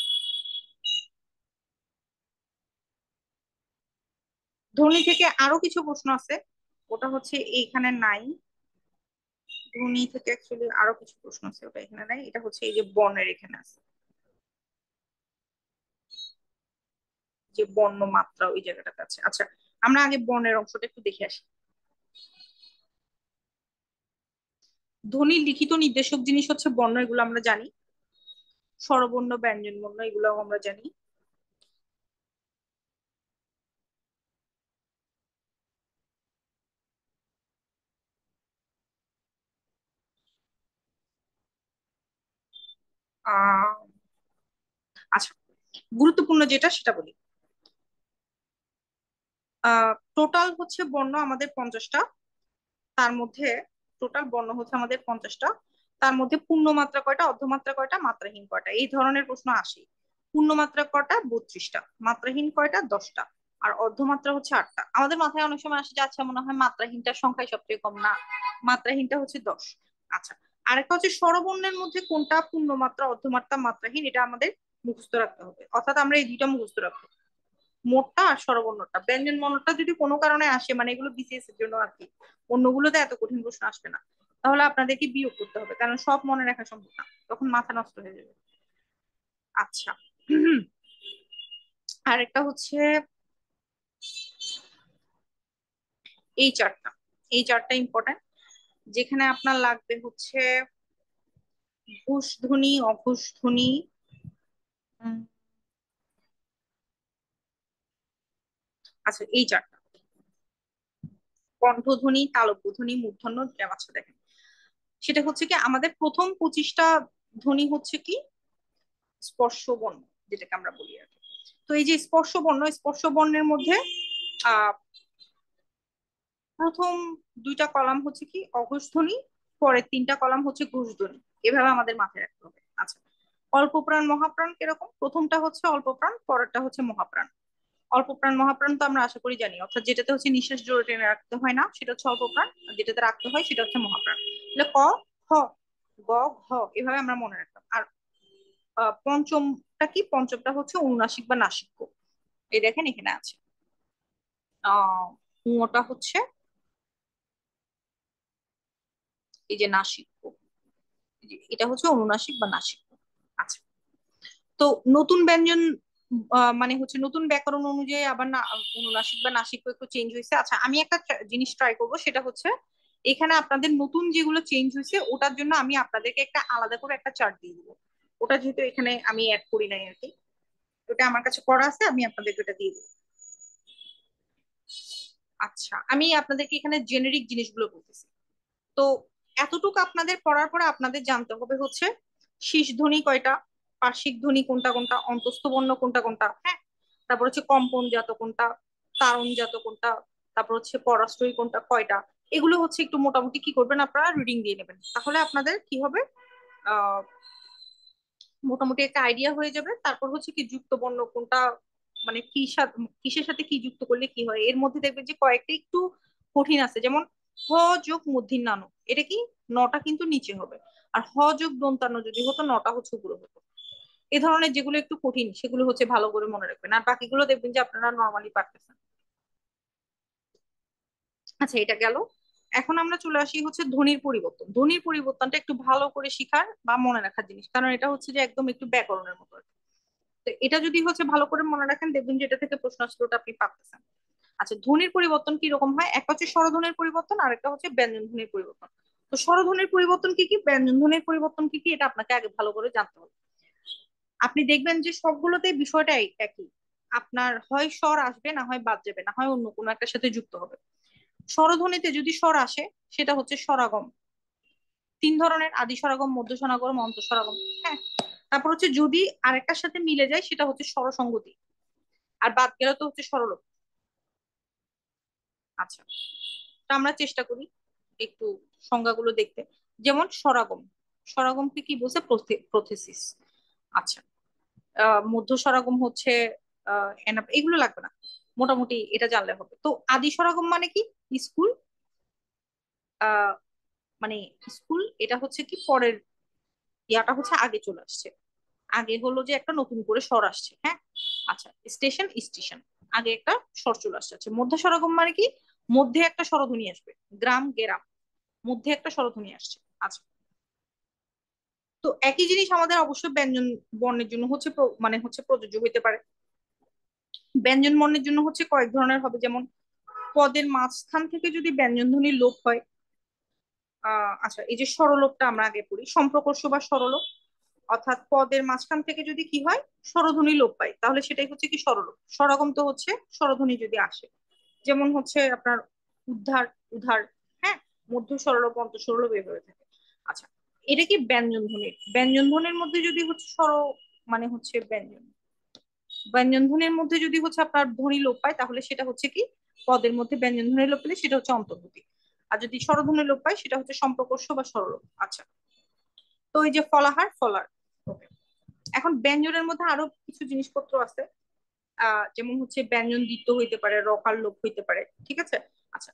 S1: ধ্বনি থেকে আরো কিছু প্রশ্ন আছে, ওটা হচ্ছে এইখানে নাই। ধ্বনি থেকে অ্যাকচুয়ালি আরো কিছু প্রশ্ন আছে, ওটা এখানে নাই। এটা হচ্ছে এই যে বর্ণের এখানে আছে, যে বর্ণ মাত্রা ওই জায়গাটাতে আছে। আচ্ছা, আমরা আগে বর্ণের অংশটা একটু দেখে আসি। ধ্বনির লিখিত নির্দেশক জিনিস হচ্ছে বর্ণ, এগুলো আমরা জানি। স্বরবর্ণ, ব্যঞ্জন বর্ণ, এগুলোও আমরা জানি। আহ আচ্ছা, গুরুত্বপূর্ণ যেটা সেটা বলি। টোটাল হচ্ছে বর্ণ আমাদের 50টা। তার মধ্যে টোটাল বর্ণ হচ্ছে আমাদের 50টা। তার মধ্যে পূর্ণমাত্রা কয়টা, অর্ধমাত্রা কয়টা, মাত্রাহীন কয়টা, এই ধরনের প্রশ্ন আসে। পূর্ণমাত্রা কয়টা, 32টা। মাত্রাহীন কয়টা, 10টা। আর অর্ধমাত্রা হচ্ছে 8টা। আমাদের মাথায় অনেক সময় আসে যে আচ্ছা মনে হয় মাত্রাহীনটার সংখ্যাই সবচেয়ে কম, না, মাত্রাহীনটা হচ্ছে 10। আচ্ছা, আরেকটা হচ্ছে স্বরবর্ণের মধ্যে কোনটা পূর্ণমাত্রা, অর্ধমাত্রা, মাত্রাহীন, এটা আমাদের মুখস্থ রাখতে হবে। অর্থাৎ আমরা এই দুইটা মুখস্থ রাখবো, মোটটা আর স্বরবর্ণটা। ব্যঞ্জন বর্ণটা যদি কোনো কারণে আসে, মানে এগুলো বিসিএস এর জন্য আর কি, অন্যগুলোতে এত কঠিন প্রশ্ন আসবে না, তাহলে আপনাদেরকে বিয়োগ করতে হবে, কারণ সব মনে রাখা সম্ভব না, তখন মাথা নষ্ট হয়ে যাবে। আচ্ছা, আরেকটা হচ্ছে এই চারটা, এই চারটা ইম্পর্টেন্ট। যেখানে আপনার লাগবে হচ্ছে ঘুষ ধ্বনি, অঘোষ ধ্বনি, উম, আচ্ছা এই চারটা, কণ্ঠধ্বনি, তালব্য ধ্বনি, মূর্ধন্য, আচ্ছা দেখেন, সেটা হচ্ছে কি আমাদের প্রথম 25টা ধ্বনি হচ্ছে কি স্পর্শ বর্ণ, যেটাকে আমরা বলি আর কি। তো এই যে স্পর্শ বর্ণ, স্পর্শ বর্ণের মধ্যে আহ প্রথম দুইটা কলাম হচ্ছে কি অঘোষ ধ্বনি, পরের তিনটা কলাম হচ্ছে ঘোষ ধ্বনি। এভাবে আমাদের মাথায় রাখতে হবে। আচ্ছা, অল্প প্রাণ মহাপ্রাণ কিরকম, প্রথমটা হচ্ছে অল্প প্রাণ, পরেরটা হচ্ছে মহাপ্রাণ। অল্প প্রাণ মহাপ্রাণ তো আমরা আশা করি জানি, অর্থাৎ যেটাতে হচ্ছে নিঃশ্বাস জোরে টেনে রাখতে হয় না সেটা হচ্ছে অল্প প্রাণ, আর যেটাতে রাখতে হয় সেটা হচ্ছে মহাপ্রাণ। তাহলে ক, খ, গ, ঘ, এভাবে আমরা মনে রাখতাম। আর পঞ্চমটা কি, পঞ্চমটা হচ্ছে অনুনাসিক বা নাসিক্য। এই দেখেন এখানে আছে। ওটা হচ্ছে এই যে নাসিক্য, এটা হচ্ছে অনুনাসিক বা নাসিক্য। আচ্ছা, তো নতুন ব্যঞ্জন মানে হচ্ছে নতুন ব্যাকরণ অনুযায়ী আবার না অনুনাসিক বা নাসিক্য একটু চেঞ্জ হয়েছে। আচ্ছা, আমি একটা জিনিস ট্রাই করব, সেটা হচ্ছে এখানে আপনাদের নতুন যেগুলো চেঞ্জ হয়েছে ওটার জন্য আমি আপনাদেরকে একটা আলাদা করে একটা চার্ট দিয়ে দিবো। ওটা যেহেতু এখানে আমি অ্যাড করি নাই আর কি, ওটা আমার কাছে করা আছে, আমি আপনাদেরকে ওটা দিয়ে দিবো। আচ্ছা, আমি আপনাদেরকে এখানে জেনেরিক জিনিসগুলো বলতেছি। তো এতটুকু আপনাদের পড়ার পরে আপনাদের জানতে হবে হচ্ছে শীষ ধ্বনি কয়টা, পার্শ্বিক ধ্বনি কোনটা কোনটা, অন্তস্থ বর্ণ কোনটা কোনটা, হ্যাঁ, তারপর হচ্ছে কম্পন জাত কোনটা, তারণ জাত কোনটা, তারপর হচ্ছে পরাশ্রয়ী কোনটা, কয়টা। এগুলো হচ্ছে একটু মোটামুটি কি করবেন আপনারা রিডিং দিয়ে নেবেন, তাহলে আপনাদের কি হবে, আহ মোটামুটি একটা আইডিয়া হয়ে যাবে। তারপর হচ্ছে কি যুক্ত বর্ণ কোনটা, মানে কি কিসের সাথে কি যুক্ত করলে কি হয়। এর মধ্যে দেখবেন যে কয়েকটা একটু কঠিন আছে, যেমন হ যোগ মূর্ধন্য, এটা কি নটা কিন্তু নিচে হবে। আর হ যোগ দন্তান্ন যদি হতো, নটা হচ্ছে উপরে হতো। এই ধরনের যেগুলো একটু কঠিন সেগুলো হচ্ছে ভালো করে মনে রাখবেন, আর বাকিগুলো দেখবেন যে আপনারা নর্মালি পারতেছেন। আচ্ছা, এটা গেল। এখন আমরা চলে আসি হচ্ছে ধ্বনির পরিবর্তন। ধ্বনির পরিবর্তনটা একটু ভালো করে শিখার বা মনে রাখার জিনিস, কারণ এটা হচ্ছে যে একদম একটু ব্যাকরণের মতো আর কি। তো এটা যদি হচ্ছে ভালো করে মনে রাখেন, দেখবেন যে এটা থেকে প্রশ্ন আসলে ওটা আপনি পাচ্ছেন। আচ্ছা, ধ্বনির পরিবর্তন কি রকম হয়, একটা হচ্ছে স্বরধ্বনির পরিবর্তন, আর একটা হচ্ছে ব্যঞ্জন ধ্বনির পরিবর্তন। তো স্বরধ্বনির পরিবর্তন কি কি, ব্যঞ্জন ধ্বনির পরিবর্তন কি কি, এটা আপনাকে আগে ভালো করে জানতে হবে। আপনি দেখবেন যে সবগুলোতে বিষয়টা একই, আপনার হয় স্বর আসবে, না হয় বাদ যাবে, না হয় অন্য কোনো একটার সাথে যুক্ত হবে। স্বরধ্বনিতে যদি স্বর আসে সেটা হচ্ছে স্বরাগম। তিন ধরনের, আদি স্বরাগম, মধ্য স্বরাগম, অন্ত স্বরাগম, হ্যাঁ। তারপর হচ্ছে যদি আরেকটার সাথে মিলে যায় সেটা হচ্ছে স্বরসঙ্গতি, আর বাদ গেলে তো হচ্ছে স্বরলোপ। আচ্ছা, তো আমরা চেষ্টা করি একটু সংজ্ঞাগুলো দেখতে। যেমন স্বরাগম, স্বরাগমকে কি বলছে, প্রথেসিস। আচ্ছা, মধ্য স্বরাগম হচ্ছে এগুলো লাগবে না, মোটামুটি এটা জানলে হবে। তো আদি সরগম মানে কি? স্কুল, আহ মানে স্কুল এটা হচ্ছে কি পরের ইয়াটা হচ্ছে আগে চলে আসছে, আগে হলো যে একটা নতুন করে স্বর আসছে, হ্যাঁ। আচ্ছা, স্টেশন স্টেশন, আগে একটা স্বর চলে আসছে। আচ্ছা, মধ্য স্বরগম মানে কি? মধ্যে একটা স্বরধ্বনি আসবে, গ্রাম গেরাম, মধ্যে একটা স্বরধ্বনি আসছে। আচ্ছা, তো একই জিনিস আমাদের অবশ্যই ব্যঞ্জন বর্ণের জন্য হচ্ছে মানে হচ্ছে প্রযোজ্য হইতে পারে। ব্যঞ্জন বর্ণের জন্য হচ্ছে কয়েক ধরনের হবে, যেমন পদের মাঝখান থেকে যদি ব্যঞ্জন ধ্বনির লোপ হয়, আচ্ছা এই যে স্বরলোপটা আমরা আগে পড়ি, সম্প্রকর্ষ বা স্বরলোপ, অর্থাৎ পদের মাঝখান থেকে যদি কি হয়, স্বরধ্বনি লোপ পায়, তাহলে সেটাই হচ্ছে কি স্বরলোপ। স্বরাগম তো হচ্ছে স্বরধ্বনি যদি আসে, যেমন হচ্ছে আপনার উদ্ধার, উদ্ধার, হ্যাঁ, মধ্য স্বরলোপ, অন্ত স্বরলোপ এভাবে থাকে। আচ্ছা, এটা কি ব্যঞ্জন ধ্বনির। ব্যঞ্জন ধ্বনির মধ্যে যদি হচ্ছে মানে হচ্ছে ব্যঞ্জন ধ্বনির মধ্যে যদি হচ্ছে আপনার ধ্বনি লোপ পায়, তাহলে সেটা হচ্ছে কি পদের মধ্যে ব্যঞ্জন ধ্বনি লোপ পেলে সেটা হচ্ছে অন্তর্ভুক্তি। আর যদি স্বরধ্বনি লোপ পায় সেটা হচ্ছে সম্প্রকর্ষ বা স্বরলোপ। আচ্ছা, তো এই যে ফলাহার, ফলার, ওকে। এখন ব্যঞ্জনের মধ্যে আরো কিছু জিনিসপত্র আছে, যেমন হচ্ছে ব্যঞ্জন দ্বিত্ব হইতে পারে, রকার লোপ হইতে পারে, ঠিক আছে। আচ্ছা,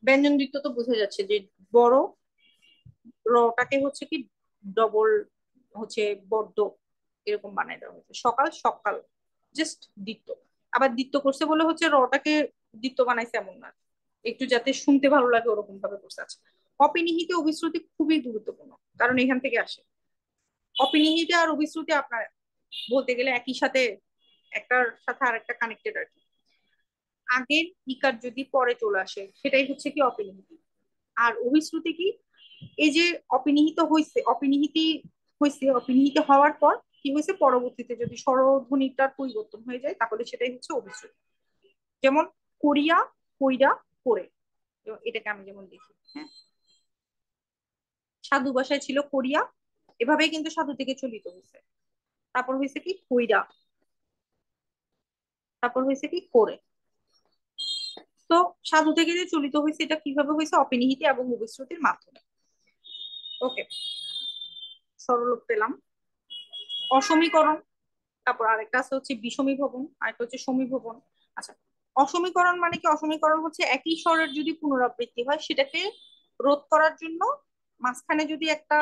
S1: ব্যঞ্জন দ্বিত্ব তো বোঝা যাচ্ছে যে বড় রটাকে হচ্ছে কি ডবল হচ্ছে বড্ড এরকম বানাই দেওয়া হয়েছে, সকাল সকাল, জাস্ট দ্বিত্ব। আবার দ্বিত্ব করছে বলে হচ্ছে রটাকে দ্বিত্ব বানাইছে এমন না, একটু যাতে শুনতে ভালো লাগে ওরকম ভাবে করছে। আছে অপিনিহিতে অভিশ্রুতি খুবই গুরুত্বপূর্ণ, কারণ এখান থেকে আসে। অপিনিহিতে আর অভিশ্রুতি আপনার বলতে গেলে একই সাথে, একটার সাথে আরেকটা কানেক্টেড আর কি। আগের ইকার যদি পরে চলে আসে সেটাই হচ্ছে কি অপিনিহিতি। আর অভিশ্রুতি কি? এই যে অপিনিহিত হয়েছে, অপিনিহিত হওয়ার পর কি হয়েছে, পরবর্তীতে যদি স্বরধ্বনিটার পরিবর্তন হয়ে যায় তাহলে সেটাই হচ্ছে অভিশ্রুতি। যেমন করিয়া, কইরা, করে, এটাকে আমি যেমন দেখি, হ্যাঁ। সাধু ভাষায় ছিল করিয়া, এভাবেই কিন্তু সাধু থেকে চলিত হয়েছে। তারপর হয়েছে কি কইরা, তারপর হয়েছে কি করে। তো সাধু থেকে যে চলিত হয়েছে এটা কিভাবে হয়েছে, অপিনিহিত এবং অভিশ্রুতির মাধ্যমে। ওকে, সরলোপ পেলাম। অসমীকরণ, তারপর আরেকটা আছে হচ্ছে বিষমীভবন, আরেকটা হচ্ছে সমীভবন। আচ্ছা, অসমীকরণ মানে কি? অসমীকরণ হচ্ছে একই স্বরের যদি পুনরাবৃত্তি হয় সেটাকে রোধ করার জন্য মাঝখানে যদি একটা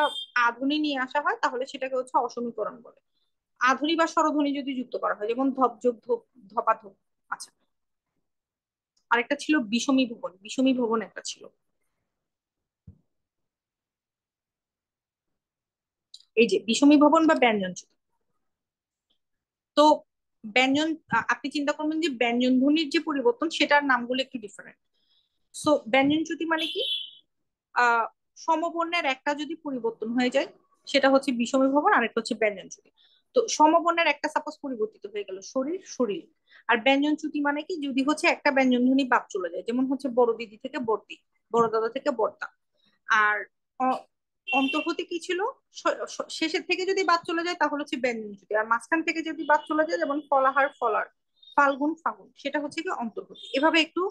S1: আধুনি নিয়ে আসা হয় তাহলে সেটাকে হচ্ছে অসমীকরণ বলে। আধুনি বা স্বরধ্বনি যদি যুক্ত করা হয়, যেমন ধপ যোগ ধপ, ধপাধপ। আচ্ছা, আরেকটা ছিল বিষমীভবন, বিষমীভবন একটা ছিল। এই যে বিষমীভবন বা ব্যঞ্জনচ্যুতি। তো ব্যঞ্জন, আপনি চিন্তা করবেন যে ব্যঞ্জন ধ্বনির যে পরিবর্তন সেটার নামগুলো একটু ডিফারেন্ট। সো ব্যঞ্জনচ্যুতি মানে কি? আহ সমবর্ণের একটা যদি পরিবর্তন হয়ে যায় সেটা হচ্ছে বিষমী ভবন, আরেকটা হচ্ছে ব্যঞ্জনচ্যুতি। তো সমবর্ণের একটা সাপোজ পরিবর্তিত হয়ে গেল, শরীর, শরীর। আর ব্যঞ্জনচ্যুতি মানে কি? যদি হচ্ছে একটা ব্যঞ্জন ধ্বনি বাদ চলে যায়, যেমন হচ্ছে বড় দিদি থেকে বর্দি, বড় দাদা থেকে বর্দা। আর অ- অন্তর্গতি কি ছিল? শেষের থেকে যদি বাদ চলে যায় তাহলে হচ্ছে ব্যঞ্জনচ্যুতি, আর মাঝখান থেকে যদি বাদ চলে যায়, যেমন ফলাহার, ফলার, ফাল্গুন, ফাগুন, সেটা হচ্ছে কি অন্তর্গতি। এভাবে একটু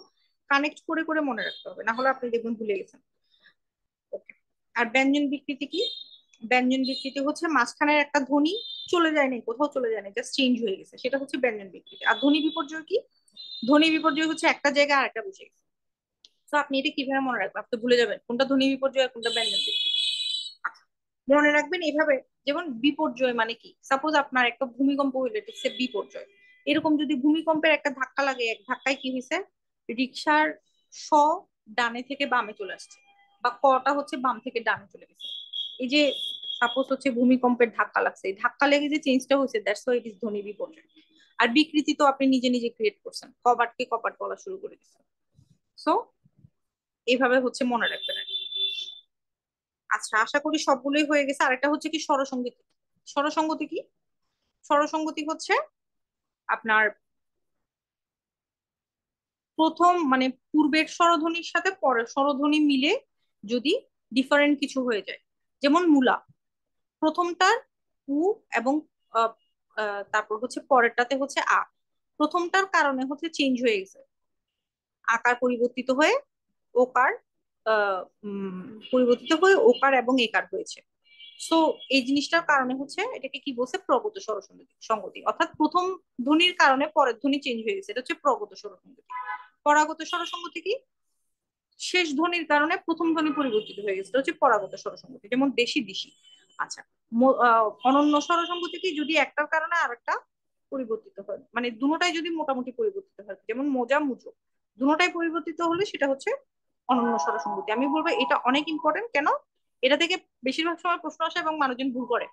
S1: কানেক্ট করে করে মনে রাখতে হবে, না হলে আপনি দেখবেন ভুলে গেছেন। ওকে। আর ব্যঞ্জন বিকৃতি কি? ব্যঞ্জন বিকৃতি হচ্ছে মাঝখানের একটা ধ্বনি চলে যায়নি, কোথাও চলে যায়নি, জাস্ট চেঞ্জ হয়ে গেছে, সেটা হচ্ছে ব্যঞ্জন বিকৃতি। আর ধ্বনি বিপর্যয় কি? ধ্বনি বিপর্যয় হচ্ছে একটা জায়গায় আরেকটা বসে গেছে। তো আপনি এটা কিভাবে মনে রাখবেন? আপনি ভুলে যাবেন কোনটা ধ্বনি বিপর্যয় আর কোনটা ব্যঞ্জন বিকৃতি। আচ্ছা, মনে রাখবেন এভাবে। যেমন বিপর্যয় মানে কি? সাপোজ আপনার একটা ভূমিকম্প হইলে সে বিপর্যয়। এরকম যদি ভূমিকম্পের একটা ধাক্কা লাগে, এক ধাক্কায় কি হয়েছে, রিক্সার শ ডানে থেকে বামে চলে আসছে, বা কটা হচ্ছে বাম থেকে ডানে চলে গেছে। এই যে সাপোজ হচ্ছে ভূমিকম্পের ধাক্কা লাগছে, এই ধাক্কা লেগে যে চেঞ্জটা হয়েছে, দ্যাটস হোয়াই ইট ইজ ধ্বনি বিপর্যয়। আর বিকৃতি তো আপনি নিজে নিজে ক্রিয়েট করছেন, কবাটকে কপাট বলা শুরু করে দিচ্ছেন। সো এইভাবে হচ্ছে মনে রাখবেন আর কি। আচ্ছা, আশা করি সবগুলোই হয়ে গেছে। আরেকটা হচ্ছে কি স্বরসঙ্গতি। স্বরসঙ্গতি কি? স্বরসঙ্গতি হচ্ছে আপনার প্রথম মানে পূর্বের স্বরধ্বনির সাথে পরের স্বরধ্বনি মিলে যদি ডিফারেন্ট কিছু হয়ে যায়, যেমন মূলা, প্রথমটার উ এবং আহ, তারপর হচ্ছে পরেরটাতে হচ্ছে আ, প্রথমটার কারণে হচ্ছে চেঞ্জ হয়ে গেছে, আকার পরিবর্তিত হয়ে ওকার, আহ পরিবর্তিত হয়ে ওকার এবং একার হয়েছে। সো এই জিনিসটার কারণে হচ্ছে এটাকে কি বলছে, প্রগত স্বরসঙ্গতি সংগতি, অর্থাৎ প্রথম ধ্বনির কারণে পরের ধ্বনি চেঞ্জ হয়ে গেছে, এটা হচ্ছে প্রগত স্বরসঙ্গতি। পরাগত স্বরসঙ্গতি কি, শেষ ধ্বনির কারণে প্রথম ধ্বনি পরিবর্তিত হয়ে গেছে, এটা হচ্ছে পরাগত স্বরসঙ্গতি, যেমন দেশি দিশি। আচ্ছা, অনন্য স্বরসঙ্গতি কি, যদি একটার কারণে আরেকটা পরিবর্তিত হয়, মানে দুটোটাই যদি মোটামুটি পরিবর্তিত হয়, যেমন মোজা মুজো, দুটোটাই পরিবর্তিত হলে সেটা হচ্ছে অনন্য স্বরসঙ্গতি। আমি বলবো এটা অনেক ইম্পর্টেন্ট, কেন এটা থেকে বেশিরভাগ সময় প্রশ্ন আসে এবং মানুষজন ভুল করে।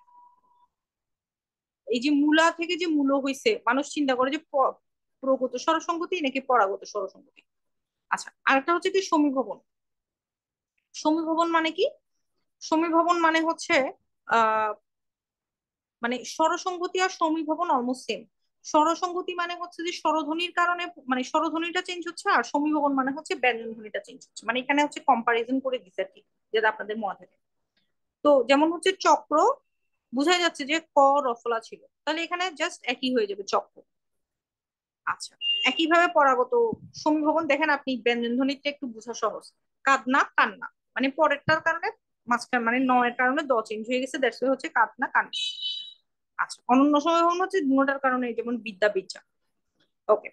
S1: এই যে মূলা থেকে যে মূল হয়েছে, মানুষ চিন্তা করে যে প্রগত স্বরসঙ্গতি নাকি পরাগত স্বরসঙ্গতি। আচ্ছা, আরেকটা হচ্ছে কি সমীভবন। সমীভবন মানে কি, সমীভবন মানে হচ্ছে আহ মানে স্বরসঙ্গতি আর সমীভবন অলমোস্ট সেম। স্বরসঙ্গতি মানে হচ্ছে যে স্বরধ্বনির কারণে মানে স্বরধ্বনিটা চেঞ্জ হচ্ছে, আর সমীভবন মানে হচ্ছে ব্যঞ্জন ধ্বনিটা চেঞ্জ হচ্ছে, মানে এখানে হচ্ছে কম্পারিজন করে দিচ্ছে আর কি, যেটা আপনাদের মনে থাকে। তো যেমন হচ্ছে চক্র, বোঝাই যাচ্ছে যে ক রফলা ছিল, তাহলে এখানে জাস্ট একই হয়ে যাবে চক্র। আচ্ছা, একইভাবে পরাগত সমীভবন দেখেন আপনি, ব্যঞ্জন ধ্বনিটা একটু বোঝা সহজ, কাঁদনা কান্না, মানে পরেরটার কারণে মাঝখান মানে ন এর কারণে দ চেঞ্জ হয়ে গেছে, দ্যাটস হচ্ছে কাঁদনা কান্না। আচ্ছা, অনন্য সমীভবন হচ্ছে দুটার কারণে, যেমন বিদ্যা বিদ্যা। ওকে,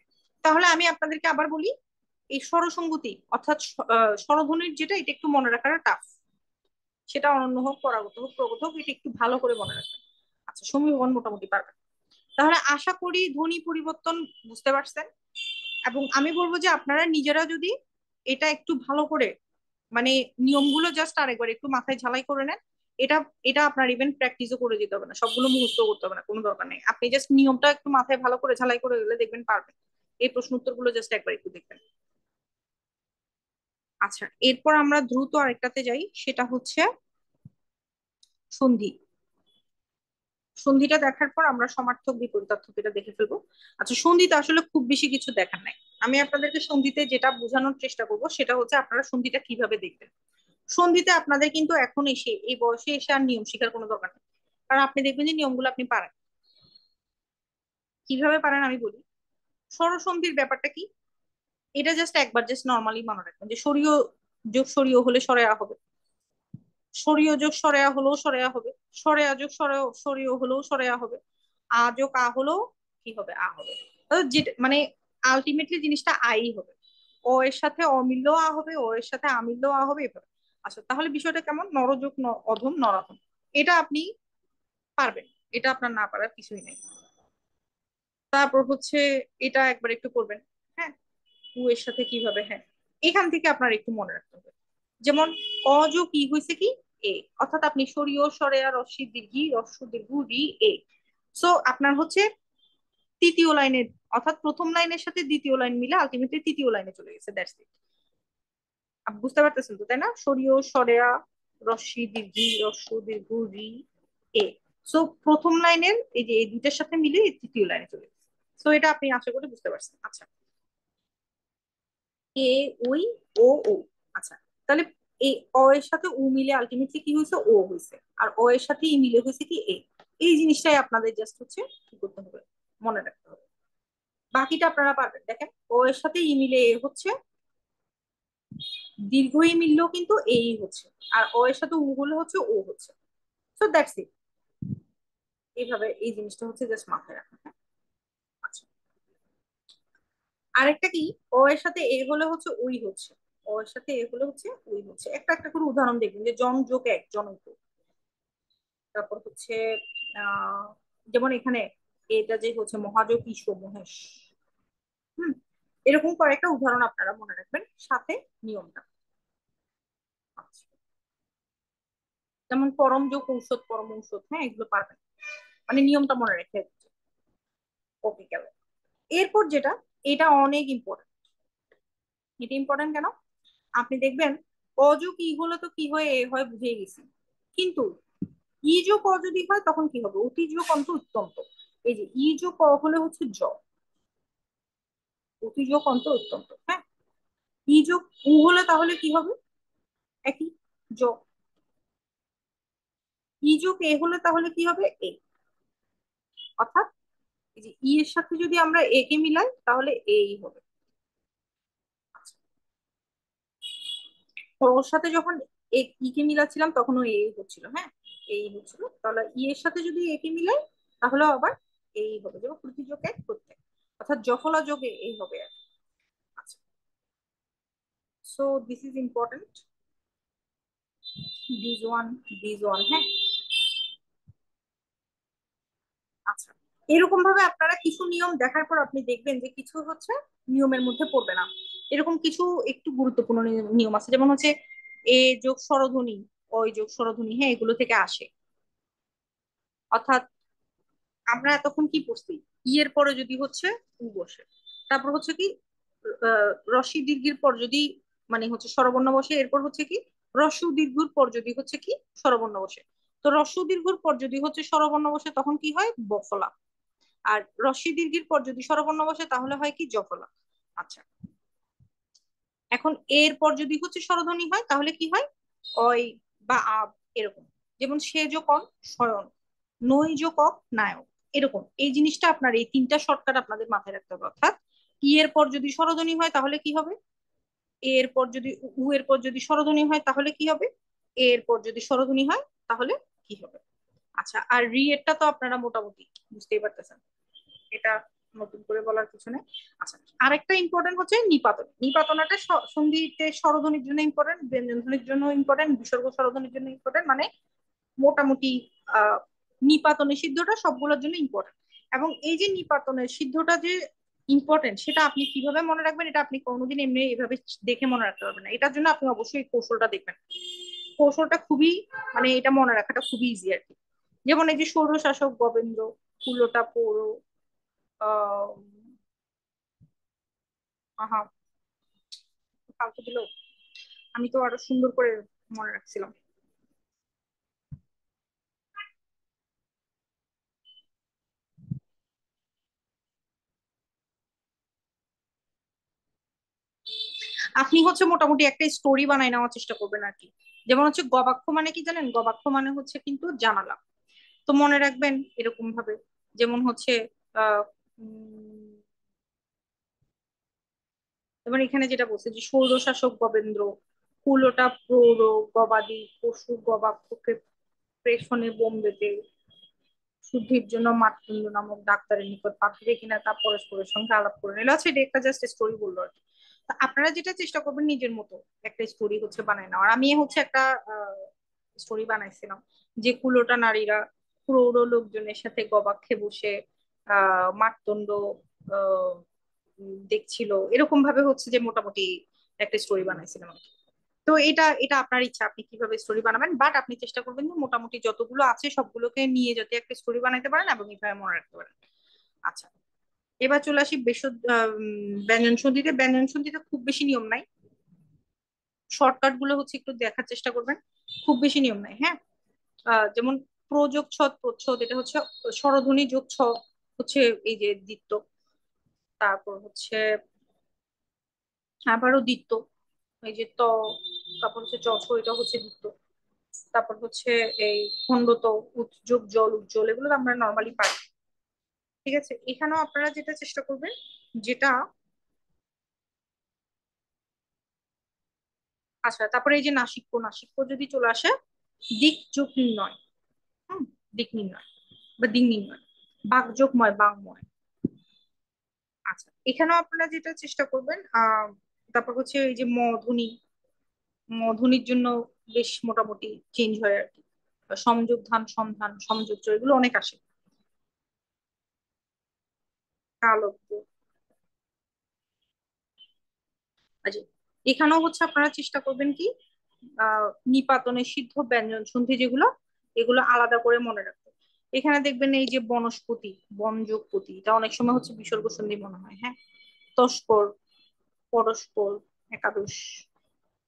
S1: তাহলে আমি আপনাদেরকে আবার বলি, এই স্বরসঙ্গতি অর্থাৎ স্বরধ্বনির যেটা, এটা একটু মনে রাখাটা টাফ, সেটা অনন্য হোক পরাগত হোক প্রগত হোক, এটা একটু ভালো করে মনে রাখবেন। আচ্ছা, সমীভবন মোটামুটি পারবেন। তাহলে আশা করি ধ্বনি পরিবর্তন বুঝতে পারছেন, এবং আমি বলবো যে আপনারা নিজেরা যদি এটা একটু ভালো করে মানে নিয়মগুলো জাস্ট আরেকবার একটু মাথায় ঝালাই করে নেন, এটা এটা আপনার ইভেন প্র্যাকটিসও করে যেতে হবে না, সবগুলো মুখস্থ করতে হবে না, কোনো দরকার নেই, আপনি জাস্ট নিয়মটা একটু মাথায় ভালো করে ঝালাই করে গেলে দেখবেন পারবেন। এই প্রশ্ন উত্তরগুলো জাস্ট একবার একটু দেখবেন। আচ্ছা, এরপর আমরা দ্রুত আরেকটাতে যাই, সেটা হচ্ছে সন্ধি। সন্ধিটা দেখার পর আমরা সমার্থক বিপরীতার্থক এটা দেখে ফেলবো। আচ্ছা, সন্ধিতে আসলে খুব বেশি কিছু দেখার নাই, আমি আপনাদেরকে সন্ধিতে যেটা বোঝানোর চেষ্টা করব সেটা হচ্ছে আপনারা সন্ধিটা কিভাবে দেখবেন। সন্ধিতে আপনাদের কিন্তু এখন এসে এই বয়সে এসে আর নিয়ম শেখার কোনো দরকার নেই, কারণ আপনি দেখবেন যে নিয়মগুলো আপনি পারেন। কিভাবে পারেন আমি বলি। স্বরসন্ধির ব্যাপারটা কি, এটা জাস্ট একবার জাস্ট নর্মালি মনে রাখবেন যে সরিয় যোগ সরিয় হলে সরেয়া হবে, সরিয় যোগ সরেয়া হলেও সরেয়া হবে, সরেয়া যোগ সরেয় সরিয় হলেও সরেয়া হবে, আ যোগ আ হলেও কি হবে, আ হবে। যেটা মানে আলটিমেটলি জিনিসটা আই হবে, ও এর সাথে অমিললেও আ হবে, ও এর সাথে আমিললেও আ হবে, এভাবে। আচ্ছা, তাহলে বিষয়টা কেমন, নরযোগ অধম নরাধম, এটা আপনি পারবেন, এটা আপনার না পারার কিছুই নেই। তারপর হচ্ছে এটা একবার একটু করবেন, হ্যাঁ, উ এর সাথে কিভাবে, হ্যাঁ, এখান থেকে আপনার একটু মনে রাখতে হবে। যেমন অজ কি হয়েছে কি, এ, অর্থাৎ আপনি সরিয় সরেয়া রস্যি দীর্ঘি রস্য দীর্ঘ রি এ। সো আপনার হচ্ছে তৃতীয় লাইনের, অর্থাৎ প্রথম লাইনের সাথে দ্বিতীয় লাইন মিলে আলটিমেটলি তৃতীয় লাইনে চলে গেছে, দ্যাটস ইট। আপনি বুঝতে পারতেছেন তো, তাই না, সরিয় সরেয়া রস্যি দীর্ঘি রস্য দীর্ঘ রি এ। সো প্রথম লাইনের এই যে এই দুইটার সাথে মিলে এই তৃতীয় লাইনে চলে গেছে। সো এটা আপনি আশা করি বুঝতে পারছেন। আচ্ছা, এ উই ও ও। আচ্ছা, তাহলে এই অ এর সাথে উ মিলে আলটিমেটলি কি হয়েছে, ও হয়েছে, আর ও এর সাথে ই মিলে হয়েছে কি, এ। এই জিনিসটাই আপনাদের জাস্ট হচ্ছে কি করতে হবে, মনে রাখতে হবে। বাকিটা আপনারা পারবেন, দেখেন ও এর সাথে ই মিলে এ হচ্ছে, দীর্ঘ ই মিললেও কিন্তু এই হচ্ছে, আর ও এর সাথে উ হলে হচ্ছে ও হচ্ছে। So that's it. এইভাবে এই জিনিসটা হচ্ছে জাস্ট মাথায় রাখা, হ্যাঁ? আচ্ছা, আরেকটা কি, ও এর সাথে এ হলে হচ্ছে ওই হচ্ছে, ও এর সাথে এ হলে হচ্ছে ওই হচ্ছে। একটা একটা করে উদাহরণ দেখবেন, যে জন যোগ এক জনক। তারপর হচ্ছে আহ যেমন এখানে এটা যে হচ্ছে মহাযোগ ঈশ মহেশ। হুম, এরকম কয়েকটা উদাহরণ আপনারা মনে রাখবেন, সাথে নিয়মটা। আচ্ছা, যেমন পরম যোগ ঔষধ পরম ঔষধ, হ্যাঁ, এগুলো পারবেন, মানে নিয়মটা মনে রেখে। ওকে, গেল। এরপর যেটা, এটা অনেক ইম্পর্টেন্ট। এটা ইম্পর্টেন্ট কেন, আপনি দেখবেন অযোগ ই হলে তো কি হয়, এ হয়, বুঝে গেছি, কিন্তু ই যোগ অ যদি হয় তখন কি হবে, অতি যোগ অন্ত উত্তন্ত। এই যে ই যোগ অ হলে হচ্ছে জ, অতি যোগ অন্ত উত্তন্ত, হ্যাঁ। ই যোগ উ হলে তাহলে কি হবে, একই, জ। ই যোগ এ হলে তাহলে কি হবে, এ। অর্থাৎ এই যে ই এর সাথে যদি আমরা এ কে মিলাই তাহলে এই হবে। আচ্ছা, ওর সাথে যখন ই কে মিলাচ্ছিলাম তখন ও এ হচ্ছিল, হ্যাঁ। এই হচ্ছিল, তাহলে ই এর সাথে যদি একে মিলাই তাহলে আবার এই হবে, যেমন প্রতিযোগ এক প্রত্যেক, অর্থাৎ জফলা যোগে এই হবে আর কি। আচ্ছা, so this is important, this one হ্যাঁ। আচ্ছা, এরকম ভাবে আপনারা কিছু নিয়ম দেখার পর আপনি দেখবেন যে কিছু হচ্ছে নিয়মের মধ্যে পড়বে না। এরকম কিছু একটু গুরুত্বপূর্ণ নিয়ম আছে, যেমন হচ্ছে এ যোগ স্বরধ্বনি, ওই যোগ স্বরধ্বনি, হ্যাঁ এগুলো থেকে আসে। অর্থাৎ আমরা এতক্ষণ কি পড়ছি, ই এর পরে যদি হচ্ছে উ বসে, তারপর হচ্ছে কি রস্বই দীর্ঘের পর যদি মানে হচ্ছে স্বরবর্ণ বসে, এরপর হচ্ছে কি হ্রস্ব উ দীর্ঘর পর যদি হচ্ছে কি স্বরবর্ণ বসে। তো হ্রস্ব উ দীর্ঘর পর যদি হচ্ছে স্বরবর্ণ বসে তখন কি হয় বফলা, আর রস্বই দীর্ঘের পর যদি স্বরবর্ণ বসে তাহলে হয় কি জফলা। আচ্ছা, এখন এর পর যদি হচ্ছে স্বরধ্বনি হয় তাহলে কি হয় অয় বা আব, এরকম। যেমন সে যোগ অন শয়ন, নই যোগ অক নায়ক, এরকম। এই জিনিসটা আপনার এই তিনটা শর্টকাট আপনাদের মাথায় রাখতে হবে। অর্থাৎ ই এর পর যদি স্বরধ্বনি হয় তাহলে কি হবে, এ এর পর যদি উ এর পর যদি স্বরধ্বনি হয় তাহলে কি হবে, এ এর পর যদি স্বরধ্বনি হয় তাহলে কি হবে। আচ্ছা, আর রি এরটা তো আপনারা মোটামুটি বুঝতেই পারতেছেন, এটা নতুন করে বলার কিছু নেই। আচ্ছা, আরেকটা ইম্পর্টেন্ট হচ্ছে নিপাতন। নিপাতনাটা সন্ধিতে স্বরধ্বনির জন্য ইম্পর্টেন্ট, ব্যঞ্জন ধ্বনির জন্য ইম্পর্টেন্ট, বিসর্গ স্বরধ্বনির জন্য ইম্পর্টেন্ট, মানে মোটামুটি আহ নিপাতনের সিদ্ধটা সবগুলোর জন্য ইম্পর্টেন্ট। এবং এই যে নিপাতনের সিদ্ধটা যে ইম্পর্টেন্ট, সেটা আপনি কিভাবে মনে রাখবেন, এটা আপনি কোনোদিন এমনি এইভাবে দেখে মনে রাখতে পারবেন না। এটার জন্য আপনি অবশ্যই কৌশলটা দেখবেন। কৌশলটা খুবই, মানে এটা মনে রাখাটা খুবই ইজি আর কি। যেমন এই যে সৌর শাসক গোবিন্দ, কুলোটা পৌর, আহ আহা, ফালতু দিল, আমি তো আরো সুন্দর করে মনে রাখছিলাম। আপনি হচ্ছে মোটামুটি একটা স্টোরি বানাই নেওয়ার চেষ্টা করবেন আর কি। যেমন হচ্ছে গবাক্ষ মানে কি জানেন, গবাক্ষ মানে হচ্ছে কিন্তু জানালা। তো মনে রাখবেন এরকম ভাবে, যেমন হচ্ছে আহ উম, এবার এখানে যেটা বলছে যে সৌর শাসক গবেন্দ্র, কুলোটা প্রৌঢ় গবাদি পশু গবাক্ষকে প্রেষণে বোম্বেতে শুদ্ধির জন্য মাতৃন্দ নামক ডাক্তারের নিকট পাঠিয়ে কিনা তা পরস্পরের সঙ্গে আলাপ করে নিল। আচ্ছা, এটা একটা জাস্ট স্টোরি বললো আর কি। তা আপনারা যেটা চেষ্টা করবেন নিজের মতো একটা স্টোরি হচ্ছে বানায় নেওয়ার। আমি হচ্ছে একটা স্টোরি বানাইছিলাম যে কুলোটা নারীরা প্রৌঢ় লোকজনের সাথে গবাক্ষে বসে মার্তণ্ড আহ দেখছিল, এরকম ভাবে হচ্ছে যে মোটামুটি একটা স্টোরি বানাইছিলাম আর কি। তো এটা এটা আপনার ইচ্ছা, আপনি কিভাবে স্টোরি বানাবেন, বাট আপনি চেষ্টা করবেন যে মোটামুটি যতগুলো আছে সবগুলোকে নিয়ে যাতে একটা স্টোরি বানাইতে পারেন এবং এইভাবে মনে রাখতে পারেন। আচ্ছা, এবার চলে আসি ব্যঞ্জন সন্ধিতে। ব্যঞ্জন সন্ধিতে খুব বেশি নিয়ম নাই, শর্টকাট গুলো হচ্ছে একটু দেখার চেষ্টা করবেন। খুব বেশি নিয়ম নাই, হ্যাঁ। যেমন প্রযোগ ছদ প্রচ্ছদ, এটা হচ্ছে স্বরধ্বনি যোগ ছ হচ্ছে এই যে দ্বিত্ব, তারপর হচ্ছে আবারও দ্বিত্ব, এই যে ত, তারপর হচ্ছে চ ছ, এটা হচ্ছে দ্বিত্ব। তারপর হচ্ছে এই খণ্ডত, উদ্যোগ জল উজ্জ্বল, এগুলো তো আমরা নর্মালি পাই। ঠিক আছে, এখানেও আপনারা যেটা চেষ্টা করবেন, যেটা আচ্ছা, তারপরে এই যে নাসিক্য, নাসিক্য যদি চলে আসে দিক যোগ নির্ণয়, হুম, দিক নির্ণয় বা দিক নির্ণয়, বাকযোগময় বাংময়। আচ্ছা, এখানেও আপনারা যেটা চেষ্টা করবেন তারপর হচ্ছে এই যে ধ্বনি, ধ্বনির জন্য বেশ মোটামুটি চেঞ্জ হয় আর কি। সংযোগ ধান সন্ধান সংযোগ এগুলো অনেক আসে। কালব্য, আচ্ছা, এখানেও হচ্ছে আপনারা চেষ্টা করবেন কি নিপাতনের সিদ্ধ ব্যঞ্জন সন্ধি যেগুলো, এগুলো আলাদা করে মনে রাখতে। এখানে দেখবেন এই যে বনস্পতি, বনযোগপতি, এটা অনেক সময় হচ্ছে বিসর্গ সন্ধি মনে হয়, হ্যাঁ। তস্কর, পরস্পর, একাদশ।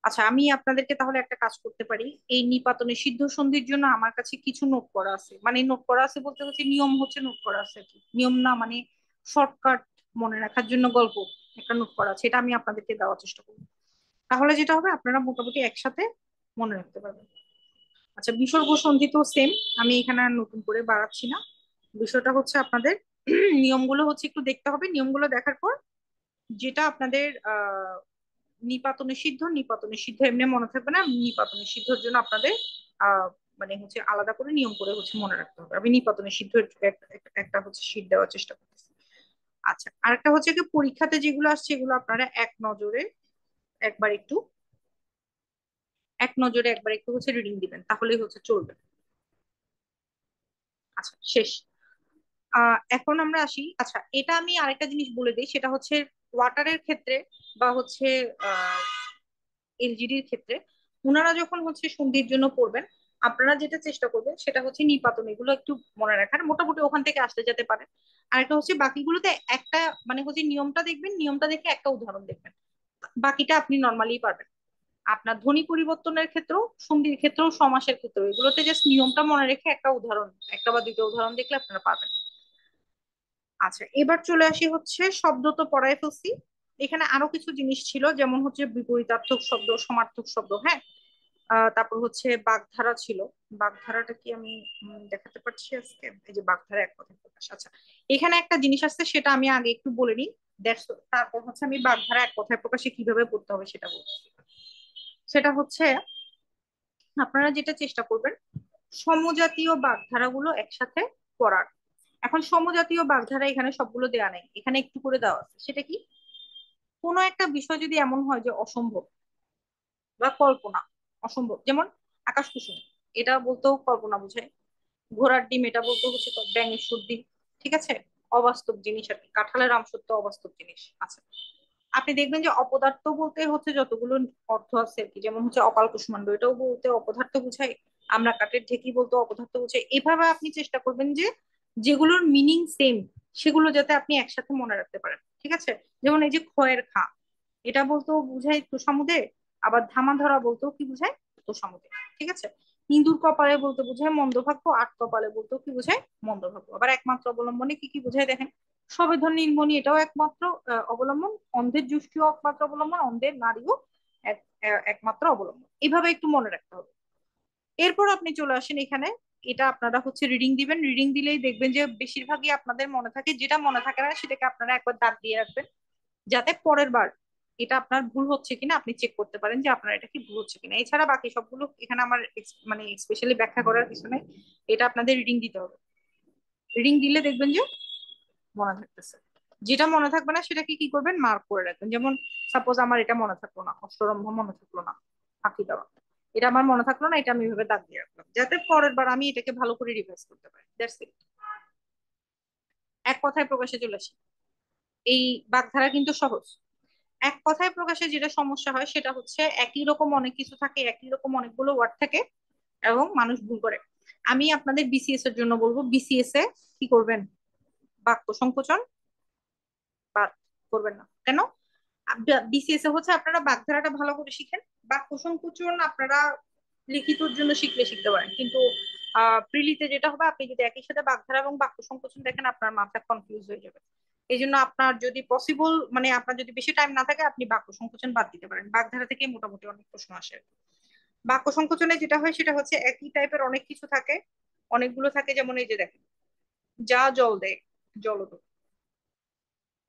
S1: আচ্ছা, আমি আপনাদেরকে তাহলে একটা কাজ করতে পারি, এই নিপাতনের সিদ্ধ সন্ধির জন্য আমার কাছে কিছু নোট করা আছে, মানে নোট করা আছে বলতে হচ্ছে নিয়ম হচ্ছে নোট করা আছে আর কি। নিয়ম না মানে শর্টকাট মনে রাখার জন্য গল্প একটা নোট করা আছে, এটা আমি আপনাদেরকে দেওয়ার চেষ্টা করবো। তাহলে যেটা হবে আপনারা মোটামুটি একসাথে মনে রাখতে পারবেন। আচ্ছা, বিসর্গ সন্ধি তো সেম, আমি এখানে আর নতুন করে বাড়াচ্ছি না। বিষয়টা হচ্ছে আপনাদের নিয়মগুলো হচ্ছে একটু দেখতে হবে, নিয়মগুলো দেখার পর যেটা আপনাদের নিপাতনের সিদ্ধ, নিপাতনের সিদ্ধ এমনি মনে থাকবে না, নিপাতনের সিদ্ধর জন্য আপনাদের আহ মানে হচ্ছে আলাদা করে নিয়ম করে হচ্ছে মনে রাখতে হবে। আমি নিপাতনের সিদ্ধ একটা হচ্ছে শীট দেওয়ার চেষ্টা করতেছি। আচ্ছা, আরেকটা হচ্ছে কি, পরীক্ষাতে যেগুলো আসছে এগুলো আপনারা একবার একটু এক নজরে একবার একটু হচ্ছে রিডিং দিবেন, তাহলেই হচ্ছে চলবে। আচ্ছা, শেষ। এখন আমরা আসি, আচ্ছা এটা আমি আরেকটা জিনিস বলে দিই, সেটা হচ্ছে ওয়াটারের ক্ষেত্রে বা হচ্ছে এলজিডির ক্ষেত্রে ওনারা যখন হচ্ছে সন্ধির জন্য পড়বেন, আপনারা যেটা চেষ্টা করবেন সেটা হচ্ছে নিপাতন এগুলো একটু মনে রাখার, মোটামুটি ওখান থেকে আসতে যেতে পারে। আরেকটা হচ্ছে বাকিগুলোতে একটা মানে হচ্ছে নিয়মটা দেখবেন, নিয়মটা দেখে একটা উদাহরণ দেখবেন, বাকিটা আপনি নর্মালি পারবেন। আপনার ধ্বনি পরিবর্তনের ক্ষেত্রেও, সন্ধির ক্ষেত্রেও, সমাসের ক্ষেত্রেও এগুলোতে জাস্ট নিয়মটা মনে রেখে একটা উদাহরণ, একটা বা দুটো উদাহরণ দেখলে আপনারা পাবেন। আচ্ছা, এবার চলে আসি হচ্ছে শব্দ তো পড়ায় ফেলছি। এখানে আরো কিছু জিনিস ছিল, যেমন হচ্ছে বিপরীতার্থক শব্দ, সমার্থক শব্দ, হ্যাঁ। তারপর হচ্ছে বাগধারা ছিল। বাগধারাটা কি আমি দেখাতে পারছি আজকে? এই যে বাগধারা এক কথায় প্রকাশ। আচ্ছা, এখানে একটা জিনিস আছে, সেটা আমি আগে একটু বলে নিই। তারপর হচ্ছে আমি বাগধারা এক কথায় প্রকাশে কিভাবে পড়তে হবে সেটা বলবো। সেটা হচ্ছে আপনারা যেটা চেষ্টা করবেন, সমজাতীয় বাগধারাগুলো একসাথে পড়ার। এখন সমজাতীয় বাগধারা এখানে সবগুলো দেওয়া নেই, এখানে একটু করে দেওয়া আছে। সেটা কি, কোনো একটা বিষয় যদি এমন হয় যে অসম্ভব বা কল্পনা, অসম্ভব, যেমন আকাশ কুসুম, এটা বলতেও কল্পনা বোঝায়। ঘোড়ার ডিম, এটা বলতে হচ্ছে ব্যাঙের সর্দি। ঠিক আছে, অবাস্তব জিনিস আর কি, কাঁঠালের আম সত্য অবাস্তব জিনিস। আচ্ছা, আপনি দেখবেন যে অপদার্থ বলতে হচ্ছে যতগুলো অর্থ আছে আর কি, যেমন হচ্ছে অকাল কুষ্মাণ্ড, এটাও বলতে অপদার্থ বোঝায়। আমরা কাঠের ঢেকি বলতে অপদার্থ বোঝায়। এভাবে আপনি চেষ্টা করবেন যে যেগুলোর মিনিং সেম সেগুলো যাতে আপনি একসাথে মনে রাখতে পারেন। ঠিক আছে, যেমন এই যে খয়ের খা, এটা বলতেও বুঝায় তোষামোদে, আবার ধামা ধরা বলতেও কি বুঝায়, তোষামোদে। ঠিক আছে, ইঁদুর কপালে বলতে বোঝায় মন্দভাগ্য, আট কপালে বলতেও কি বোঝায়, মন্দভাগ্য। আবার একমাত্র অবলম্বনে কি কি বোঝায় দেখেন, সবেধন নীলমণি, এটাও একমাত্র অবলম্বন। অন্ধের যষ্টিও একমাত্র অবলম্বন, অন্ধের নারীও একমাত্র অবলম্বন। এভাবে একটু মনে রাখতে হবে। এরপর আপনি চলে আসেন এখানে, এটা আপনারা হচ্ছে রিডিং দিবেন। রিডিং দিলেই দেখবেন যে বেশিরভাগই আপনাদের মনে থাকে, যেটা মনে থাকে না সেটাকে আপনারা একবার দাগ দিয়ে রাখবেন, যাতে পরের বার এটা আপনার ভুল হচ্ছে কিনা আপনি চেক করতে পারেন যে আপনার এটা কি ভুল হচ্ছে কিনা। এছাড়া বাকি সবগুলো এখানে আমার মানে স্পেশালি ব্যাখ্যা করার কিছু নেই, এটা আপনাদের রিডিং দিতে হবে। রিডিং দিলে দেখবেন যে মনে থাকতেছে। যেটা মনে থাকবে না সেটাকে কি করবেন, মার্ক করে রাখবেন। যেমন সাপোজ আমার এটা মনে থাকলো না, অষ্টরম্ভ মনে থাকলো না, ফাঁকি দেওয়া, এটা আমার মনে থাকলো না, এটা আমি এভাবে দাগ দিয়ে রাখলাম, যাতে পরের বার আমি এটাকে ভালো করে রিভাইজ করতে পারি। That's it. এক কথায় প্রকাশে চলে আসি। এই বাগধারা কিন্তু সহজ। এক কথায় প্রকাশে যেটা সমস্যা হয় সেটা হচ্ছে একই রকম অনেক কিছু থাকে, একই রকম অনেকগুলো ওয়ার্ড থাকে, এবং মানুষ ভুল করে। আমি আপনাদের বিসিএস এর জন্য বলবো, বিসিএস এ কি করবেন, বাক্য সংকোচন বাদ করবেন না। কেন? বিসিএস এ হচ্ছে আপনারা বাগধারাটা ভালো করে শিখেন, বাক্য সংকোচন আপনারা লিখিতর জন্য শিখলে শিখতে পারেন, কিন্তু প্রিলিতে যেটা হবে, আপনি যদি একই সাথে বাগধারা এবং বাক্য সংকোচন দেখেন আপনার মাথা কনফিউজ হয়ে যাবে। এই জন্য আপনার যদি পসিবল, মানে আপনার যদি বেশি টাইম না থাকে, আপনি বাক্য সংকোচন বাদ দিতে পারেন, বাগধারা থেকে মোটামুটি অনেক প্রশ্ন আসে। বাক্য সংকোচনে যেটা হয় সেটা হচ্ছে একই টাইপের অনেক কিছু থাকে, অনেকগুলো থাকে। যেমন এই যে দেখেন, যা জল দেয় জলদ,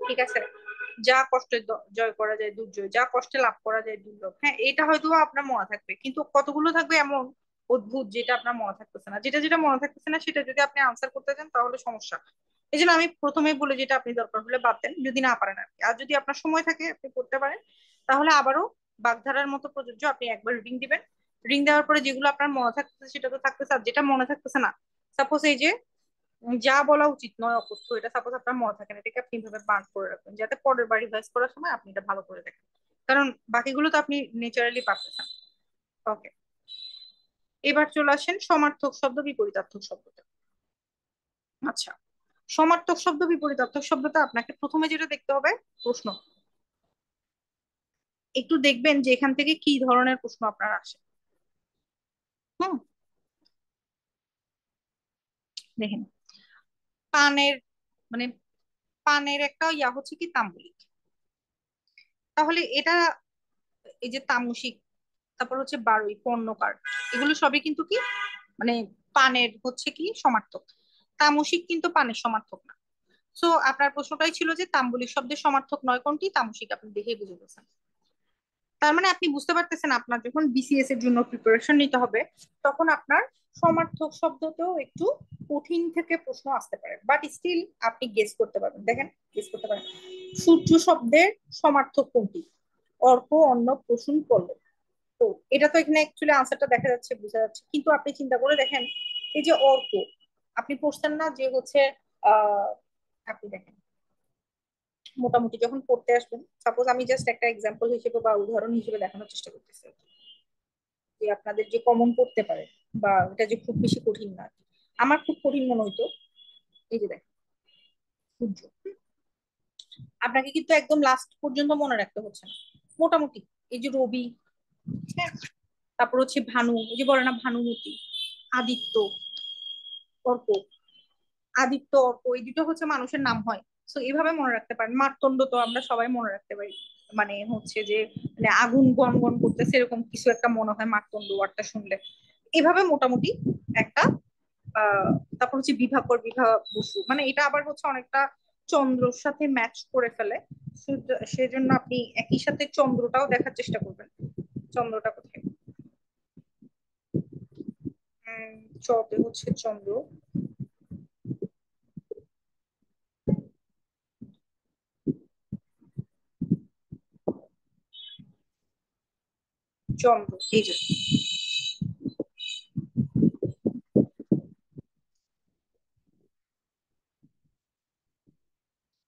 S1: ঠিক আছে, যা কষ্টে জয় করা যায় দুর্জয়, যা কষ্টে লাভ করা যায় দুর্লভ। হ্যাঁ, এটা হয়তো আপনার মনে থাকবে, কিন্তু কতগুলো থাকবে এমন অদ্ভুত যেটা আপনার মনে থাকতেছে না। যেটা যেটা মনে থাকতেছে না সেটা যদি আপনি আনসার করতে চান তাহলে সমস্যা। এই জন্য আমি প্রথমেই বলে, যেটা আপনি দরকার হলে বাদ দেন, যদি না পারেন আর কি। আর যদি আপনার সময় থাকে আপনি করতে পারেন, তাহলে আবারও বাগধারার মতো প্রযোজ্য, আপনি একবার রিডিং দিবেন। রিডিং দেওয়ার পরে যেগুলো আপনার মনে থাকতেছে সেটা তো থাকতেছে, আর যেটা মনে থাকতেছে না, সাপোজ এই যে যা বলা উচিত নয় অকথ্য, এটা সাপোজ আপনার মনে থাকে না, এটাকে আপনি ভাবে বার্ন করে রাখবেন, যাতে পরের বার রিভাইজ করার সময় আপনি এটা ভালো করে দেখেন, কারণ বাকিগুলো তো আপনি ন্যাচারালি পারতেছেন। ওকে, এবার চলে আসেন সমার্থক শব্দ বিপরীতার্থক শব্দটা। আচ্ছা, সমার্থক শব্দ বিপরীতার্থক শব্দটা আপনাকে প্রথমে যেটা দেখতে হবে, প্রশ্ন। একটু দেখবেন যে এখান থেকে কি ধরনের প্রশ্ন আপনার আসে। হুম, দেখেন, পানের মানে পানের একটা ইয়া হচ্ছে কি, তাম্বলিক। তাহলে এটা, এই যে তামসিক, তারপর হচ্ছে বারুই, পর্ণকার, এগুলো সবই কিন্তু কি, মানে পানের হচ্ছে কি সমার্থক। তামসিক কিন্তু পানের সমার্থক না। সো আপনার প্রশ্নটাই ছিল যে তাম্বলিক শব্দের সমার্থক নয় কোনটি, তামসিক, আপনি দেখেই বুঝে গেছেন। তার মানে আপনি বুঝতে পারতেছেন আপনার যখন বিসিএস এর জন্য প্রিপারেশন নিতে হবে তখন আপনার সমার্থক শব্দতেও একটু কঠিন থেকে প্রশ্ন আসতে পারে, বাট স্টিল আপনি গেস করতে পারবেন। দেখেন, গেস করতে পারেন সূর্য শব্দের সমার্থক কোনটি? অর্ক, অন্য, প্রসূন, পল্লব। তো এটা তো এখানে অ্যাকচুয়ালি আনসারটা দেখা যাচ্ছে, বোঝা যাচ্ছে, কিন্তু আপনি চিন্তা করে দেখেন এই যে অর্ক, আপনি পড়ছেন না যে হচ্ছে আহ আপনি দেখেন মোটামুটি যখন পড়তে আসবেন, সাপোজ আমি জাস্ট একটা এক্সাম্পল হিসেবে বা উদাহরণ হিসেবে দেখানোর চেষ্টা করতেছি যে আপনাদের যে কমন পড়তে পারে বা এটা যে খুব বেশি কঠিন না। আমার খুব কঠিন মনে হইতো এই যে দেখেন সূর্য, আপনাকে কিন্তু একদম লাস্ট পর্যন্ত মনে রাখতে হচ্ছে না, মোটামুটি এই যে রবি, হ্যাঁ, তারপর হচ্ছে ভানু, এই যে বলে না ভানুমতি, আদিত্য, অর্ক, আদিত্য অর্ক, এই দুটো হচ্ছে মানুষের নাম হয়। তো এইভাবে মনে রাখতে পারেন। মার্তণ্ড তো আমরা সবাই মনে রাখতে পারি, মানে হচ্ছে যে মানে আগুন গন গন করতেছে এরকম কিছু একটা মনে হয় মার্তণ্ড ওয়ার্ডটা শুনলে। এভাবে মোটামুটি একটা আহ তারপর হচ্ছে বিভাকর, বিভা বসু, মানে এটা আবার হচ্ছে অনেকটা চন্দ্রর সাথে ম্যাচ করে ফেলে। সেজন্য আপনি একই সাথে চন্দ্রটাও দেখার চেষ্টা করবেন। চন্দ্রটা কোথায়? চতে হচ্ছে চন্দ্র, চন্দ্র এই যে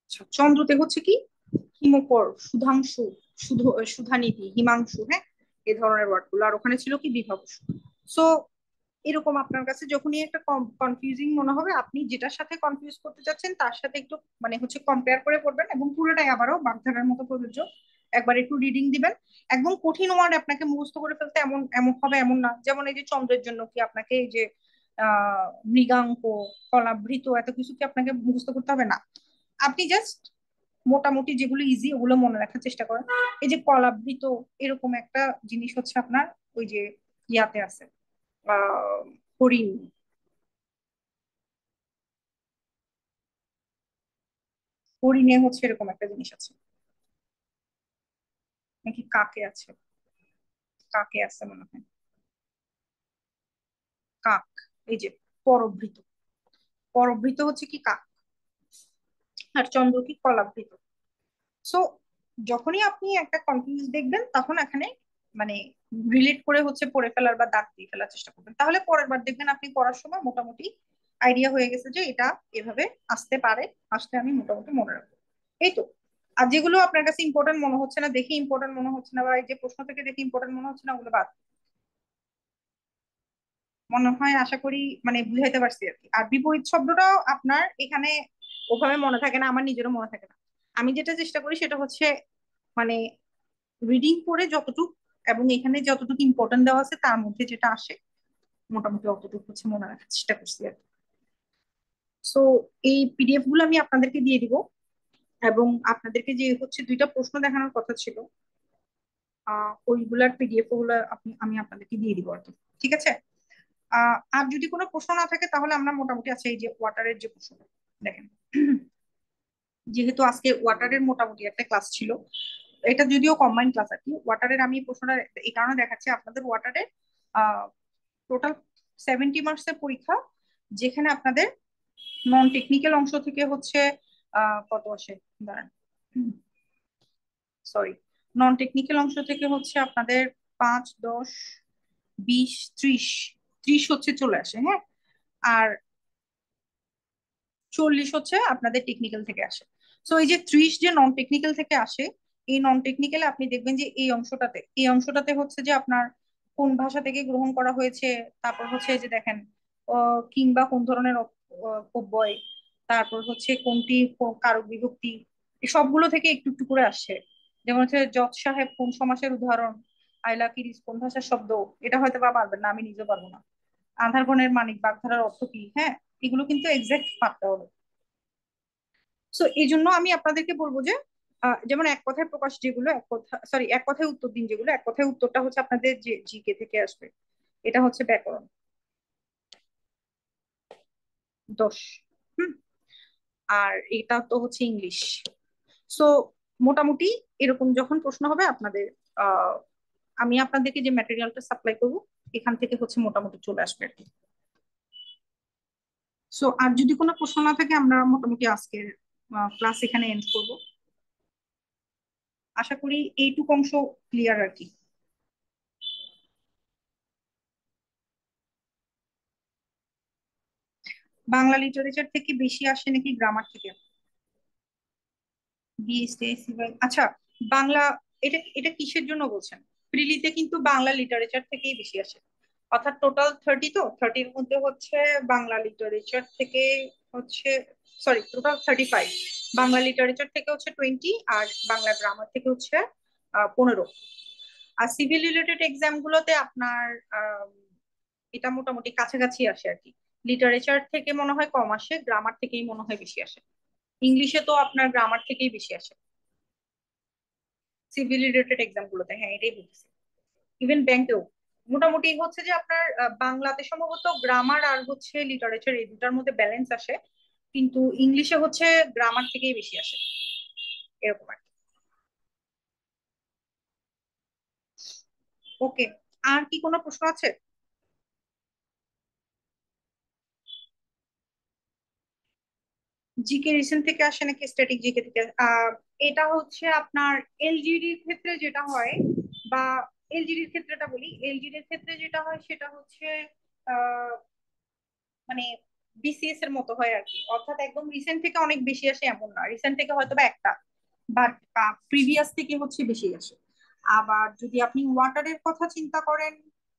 S1: আচ্ছা, চন্দ্রতে হচ্ছে কি হিমকর, সুধাংশু, সুধানিধি, হিমাংশু, হ্যাঁ, এই ধরনের ওয়ার্ড গুলো। আর ওখানে ছিল কি বিভাবসু। সো এরকম আপনার কাছে যখনই একটা কনফিউজিং মনে হবে, আপনি যেটার সাথে কনফিউজ করতে চাচ্ছেন তার সাথে একটু মানে হচ্ছে কম্পেয়ার করে পড়বেন, এবং পুরোটাই আবারও বাগধারার মতো প্রযোজ্য। একবার একটু রিডিং দিবেন। একদম কঠিন ওয়ার্ড আপনাকে মুখস্থ করে ফেলতে এমন এমন হবে এমন না। যেমন এই যে চন্দ্রের জন্য কি আপনাকে এই যে মৃগাঙ্ক, কলাভৃত, এত কিছু কি আপনাকে মুখস্থ করতে হবে না। আপনি জাস্ট মোটামুটি যেগুলো ইজি ওগুলো মনে রাখার চেষ্টা করেন। এই যে কলাবৃত, এরকম একটা জিনিস হচ্ছে আপনার ওই যে ইয়াতে আছে, আহ হরিণ, হরিণে হচ্ছে এরকম একটা জিনিস আছে, নাকি কাকে আছে, কাকে আছে মনে হয়, কাক, এই যে পরবৃত, পরবৃত হচ্ছে কি কাক, আর চন্দ্র কি কলাবৃত। সো যখনই আপনি একটা কনফিউজ দেখবেন তখন এখানে মানে রিলেট করে হচ্ছে পড়ে ফেলার বা দাগ দিয়ে ফেলার চেষ্টা করবেন, তাহলে পরের বার দেখবেন আপনি পড়ার সময় মোটামুটি আইডিয়া হয়ে গেছে যে এটা এভাবে আসতে পারে, আসলে আমি মোটামুটি মনে রাখবো। এই তো। আর যেগুলো আপনার কাছে ইম্পর্টেন্ট মনে হচ্ছে না, দেখে ইম্পর্টেন্ট মনে হচ্ছে না, বা এই যে প্রশ্ন থেকে দেখে ইম্পর্টেন্ট মনে হচ্ছে না, ওগুলো বাদ। মনে হয় আশা করি মানে বুঝাইতে পারছি আর কি। আর বিপরীত শব্দটাও আপনার এখানে ওভাবে মনে থাকে না, আমার নিজেরও মনে থাকে না। আমি যেটা চেষ্টা করি সেটা হচ্ছে মানে রিডিং করে যতটুকু এবং এখানে যতটুকু ইম্পর্টেন্ট দেওয়া আছে তার মধ্যে যেটা আসে মোটামুটি অতটুকু হচ্ছে মনে রাখার চেষ্টা করছি আর কি। সো এই পিডিএফ গুলো আমি আপনাদেরকে দিয়ে দিব, এবং আপনাদেরকে যে হচ্ছে দুইটা প্রশ্ন দেখানোর কথা ছিল ওইগুলার পিডিএফ গুলো আমি আপনাদেরকে দিয়ে দিব আর কি। ঠিক আছে। আর যদি কোনো প্রশ্ন না থাকে তাহলে আমরা মোটামুটি আছে এই যে ওয়াটারের যে প্রশ্নটা দেখেন, যেহেতু আজকে ওয়াটারের মোটামুটি একটা ক্লাস ছিল, এটা যদিও কম্বাইন্ড ক্লাস আর কি, ওয়াটারের আমি প্রশ্নটা এই কারণে দেখাচ্ছি আপনাদের ওয়াটারে টোটাল 70 মার্কস এর পরীক্ষা, যেখানে আপনাদের নন টেকনিক্যাল অংশ থেকে হচ্ছে কত আসে দাঁড়ান, সরি, নন টেকনিক্যাল অংশ থেকে হচ্ছে আপনাদের 5, 10, 20, 30, 30 হচ্ছে চলে আসে, হ্যাঁ। আর 40 হচ্ছে আপনাদের টেকনিক্যাল থেকে আসে। সো এই যে 30 যে নন টেকনিক্যাল থেকে আসে, এই নন টেকনিক্যালে আপনি দেখবেন যে এই অংশটাতে হচ্ছে যে আপনার কোন ভাষা থেকে গ্রহণ করা হয়েছে, তারপর হচ্ছে এই যে দেখেন কিংবা কোন ধরনের অব্যয়, তারপর হচ্ছে কোনটি কারক বিভক্তি, এই সবগুলো থেকে একটু একটু করে আসছে। যেমন হচ্ছে জজ সাহেব কোন সমাসের উদাহরণ, আইলা কিরিস কোন ভাষার শব্দ, এটা হয়তো বা পারবেন না, আমি নিজেও পারবো না। আধার মানিক বাগধারার অর্থ কি, হ্যাঁ, এগুলো কিন্তু এক্সাক্ট পারতে হবে। সো এই জন্য আমি আপনাদেরকে বলবো যে যেমন এক কথায় প্রকাশ যেগুলো, এক কথা সরি এক কথায় উত্তর দিন যেগুলো, এক কথায় উত্তরটা হচ্ছে আপনাদের যে জিকে থেকে আসবে, এটা হচ্ছে ব্যাকরণ 10। হুম। আর এটা তো হচ্ছে ইংলিশ। সো মোটামুটি এরকম যখন প্রশ্ন হবে আপনাদের আহ আমি আপনাদেরকে যে ম্যাটেরিয়ালটা সাপ্লাই করবো এখান থেকে হচ্ছে মোটামুটি চলে আসবে আর কি। সো আর যদি কোনো প্রশ্ন না থাকে আমরা মোটামুটি আজকের ক্লাস এখানে এন্ড করব। আশা করি এইটুকু অংশ ক্লিয়ার আর কি। বাংলা লিটারেচার থেকে বেশি আসে নাকি গ্রামার থেকে? বিএসসি, আচ্ছা, বাংলা, এটা এটা কিসের জন্য বলছেন? প্রিলিতে কিন্তু বাংলা লিটারেচার থেকেই বেশি আসে। অর্থাৎ টোটাল 30, তো 30-র মধ্যে হচ্ছে বাংলা লিটারেচার থেকে হচ্ছে, সরি, টোটাল 35। বাংলা লিটারেচার থেকে হচ্ছে 20, আর বাংলা গ্রামার থেকে হচ্ছে 15। আর সিভিল রিলেটেড এক্সাম গুলোতে আপনার আহ, এটা মোটামুটি কাছাকাছি আসে আর কি। লিটারেচার থেকে মনে হয় কম আসে, গ্রামার থেকেই মনে হয় বেশি আসে। ইংলিশে তো আপনার গ্রামার থেকেই বেশি আসে সিভিল রিলেটেড এক্সাম গুলোতে, হ্যাঁ এটাই বলতেছি। ইভেন ব্যাংকেও মোটামুটি হচ্ছে যে আপনার বাংলাতে সম্ভবত গ্রামার আর হচ্ছে লিটারেচার এই দুটার মধ্যে ব্যালেন্স আসে, কিন্তু ইংলিশে হচ্ছে গ্রামার থেকেই বেশি আসে, এরকম আর কি। ওকে, আর কি কোনো প্রশ্ন আছে? জিকে রিসেন্ট থেকে আসে নাকি স্ট্যাটিক জিকে থেকে? এটা হচ্ছে আপনার এলজিডির ক্ষেত্রে যেটা হয়, বা এলজিডির ক্ষেত্রেটা বলি, এলজিডির ক্ষেত্রে যেটা হয় সেটা হচ্ছে মানে বিসিএস এর মতো হয় আর কি। অর্থাৎ একদম রিসেন্ট থেকে অনেক বেশি আসে এমন না, রিসেন্ট থেকে হয়তো বা একটা, বাট প্রিভিয়াস থেকে হচ্ছে বেশি আসে। আবার যদি আপনি ওয়াটারের কথা চিন্তা করেন,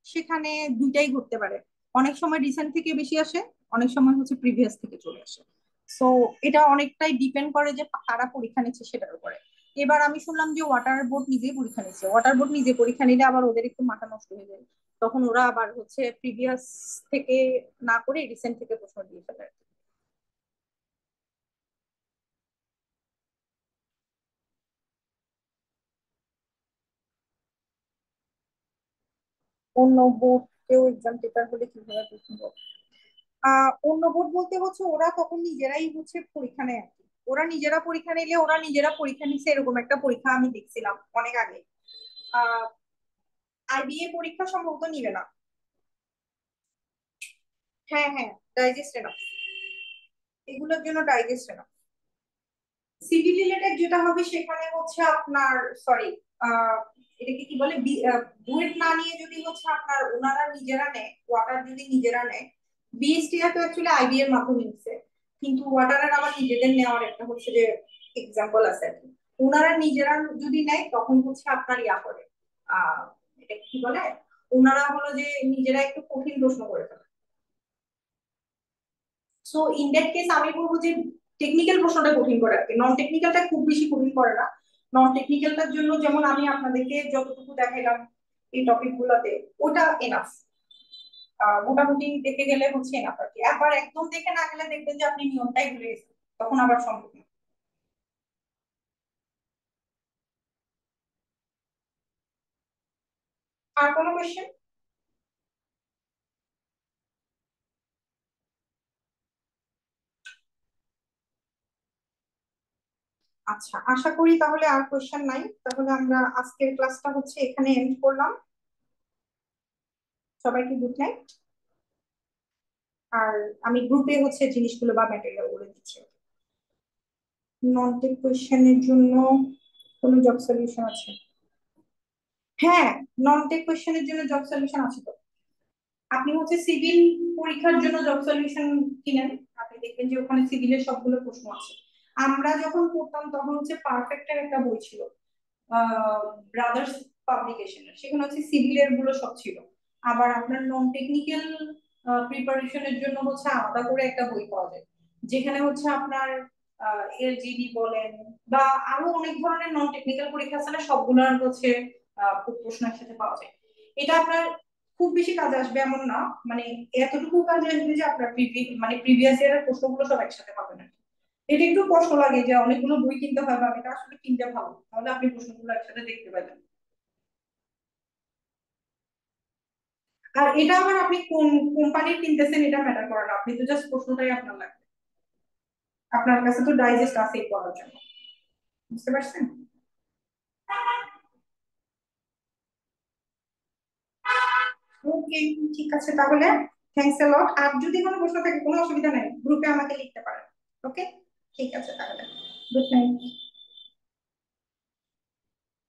S1: সেখানে দুইটাই ঘটতে পারে। অনেক সময় রিসেন্ট থেকে বেশি আসে, অনেক সময় হচ্ছে প্রিভিয়াস থেকে চলে আসে। সো এটা অনেকটাই ডিপেন্ড করে যে কারা পরীক্ষা নিচ্ছে সেটার উপরে। এবার আমি শুনলাম যে ওয়াটার বোর্ড নিজেই পরীক্ষা নিচ্ছে, ওয়াটার বোর্ড নিজে পরীক্ষা নিলে আবার ওদের একটু মাথা নষ্ট হয়ে যায়। তখন ওরা আবার হচ্ছে প্রিভিয়াস থেকে না করে রিসেন্ট থেকে প্রশ্ন দিয়ে ফেলে আর কি। অন্য বোর্ড কেউ এক্সাম পেপার হলে কিভাবে প্রশ্ন করবে? অন্য বোর্ড বলতে হচ্ছে ওরা তখন নিজেরাই হচ্ছে পরীক্ষা নেয় আর কি। ওরা নিজেরা পরীক্ষা নিলে ওরা নিজেরা পরীক্ষা নিচ্ছে, এরকম একটা পরীক্ষা আমি দেখছিলাম অনেক আগে। আহ আইবিএ পরীক্ষা সম্ভবত নিবে না। হ্যাঁ হ্যাঁ, ডাইজেস্ট এনাফ, এগুলোর জন্য ডাইজেস্ট এনাফ। সিভিল রিলেটেড যেটা হবে সেখানে হচ্ছে আপনার, সরি, এটাকে কি বলে, বুয়েট না নিয়ে যদি হচ্ছে আপনার ওনারা নিজেরা নেয়, ওয়াটার যদি নিজেরা নেয়। বিএসটিরা তো অ্যাকচুয়ালি আইবি এর মাধ্যমে নিচ্ছে, কিন্তু ওয়াটারের আবার নিজেদের নেওয়ার একটা হচ্ছে যে এক্সাম্পল আছে আর কি। ওনারা নিজেরা যদি নেয় তখন হচ্ছে আপনার ইয়া করে, আহ এটা কি বলে, ওনারা হলো যে নিজেরা একটু কঠিন প্রশ্ন করে ফেলে। সো ইন দ্যাট কেস আমি বলবো যে টেকনিক্যাল প্রশ্নটা কঠিন করে রাখে, নন টেকনিক্যালটা খুব বেশি কঠিন করে না। নন টেকনিক্যালটার জন্য যেমন আমি আপনাদেরকে যতটুকু দেখাইলাম এই টপিক গুলোতে, ওটা এনাফ। মোটামুটি দেখে গেলে হচ্ছে এনাফ আর কি। একবার একদম দেখে না গেলে দেখবেন যে আপনি নিয়মটাই ভুলে গেছেন, তখন আবার সম্ভব না। আর কোনো কোয়েশ্চেন? আচ্ছা, আশা করি তাহলে আর কোয়েশ্চেন নাই। তাহলে আমরা আজকের ক্লাসটা হচ্ছে এখানে এন্ড করলাম। সবাইকে গুড নাইট। আর আমি গ্রুপে হচ্ছে জিনিসগুলো বা ম্যাটেরিয়াল গুলো দিচ্ছি। নন টেক কোয়েশ্চেনের জন্য কোনো জব সলিউশন আছে? হ্যাঁ, নন টেক কোয়েশ্চেনের জন্য জব সলিউশন আছে তো। আপনি হচ্ছে সিভিল পরীক্ষার জন্য জব সলিউশন কিনেন, আপনি দেখবেন যে ওখানে সিভিলের সবগুলো প্রশ্ন আছে। আমরা যখন পড়তাম তখন হচ্ছে পারফেক্টের একটা বই ছিল, ব্রাদার্স পাবলিকেশনের, সেখানে হচ্ছে সিভিলের গুলো সব ছিল। আবার আপনার নন টেকনিক্যাল প্রিপারেশনের জন্য হচ্ছে আলাদা করে একটা বই পাওয়া যায়, যেখানে হচ্ছে আপনার এলজিডি বলেন বা আরো অনেক ধরনের নন টেকনিক্যাল পরীক্ষা আছে না, সবগুলোর হচ্ছে প্রশ্ন একসাথে পাওয়া যায়। এটা আপনার খুব বেশি কাজে আসবে এমন না, মানে এতটুকু কাজে আসবে যে আপনার মানে প্রিভিয়াস ইয়ারের প্রশ্নগুলো সব একসাথে পাবেন আর কি। এটা একটু কষ্ট লাগে যে অনেকগুলো বই কিনতে হয়, বা এটা আসলে কিনতে ভালো, তাহলে আপনি প্রশ্নগুলো একসাথে দেখতে পাবেন। আর এটা আবার আপনি কোন কোম্পানির কিনতেছেন এটা ম্যাটার করে না, আপনি তো জাস্ট প্রশ্নটাই আপনার লাগবে, আপনার কাছে তো ডাইজেস্ট আছেই পড়ার জন্য। বুঝতে পারছেন? ওকে, ঠিক আছে তাহলে। থ্যাংকস এ লট। আর যদি কোনো প্রশ্ন থাকে কোনো অসুবিধা নাই, গ্রুপে আমাকে লিখতে পারেন। ওকে, ঠিক আছে তাহলে। Good night.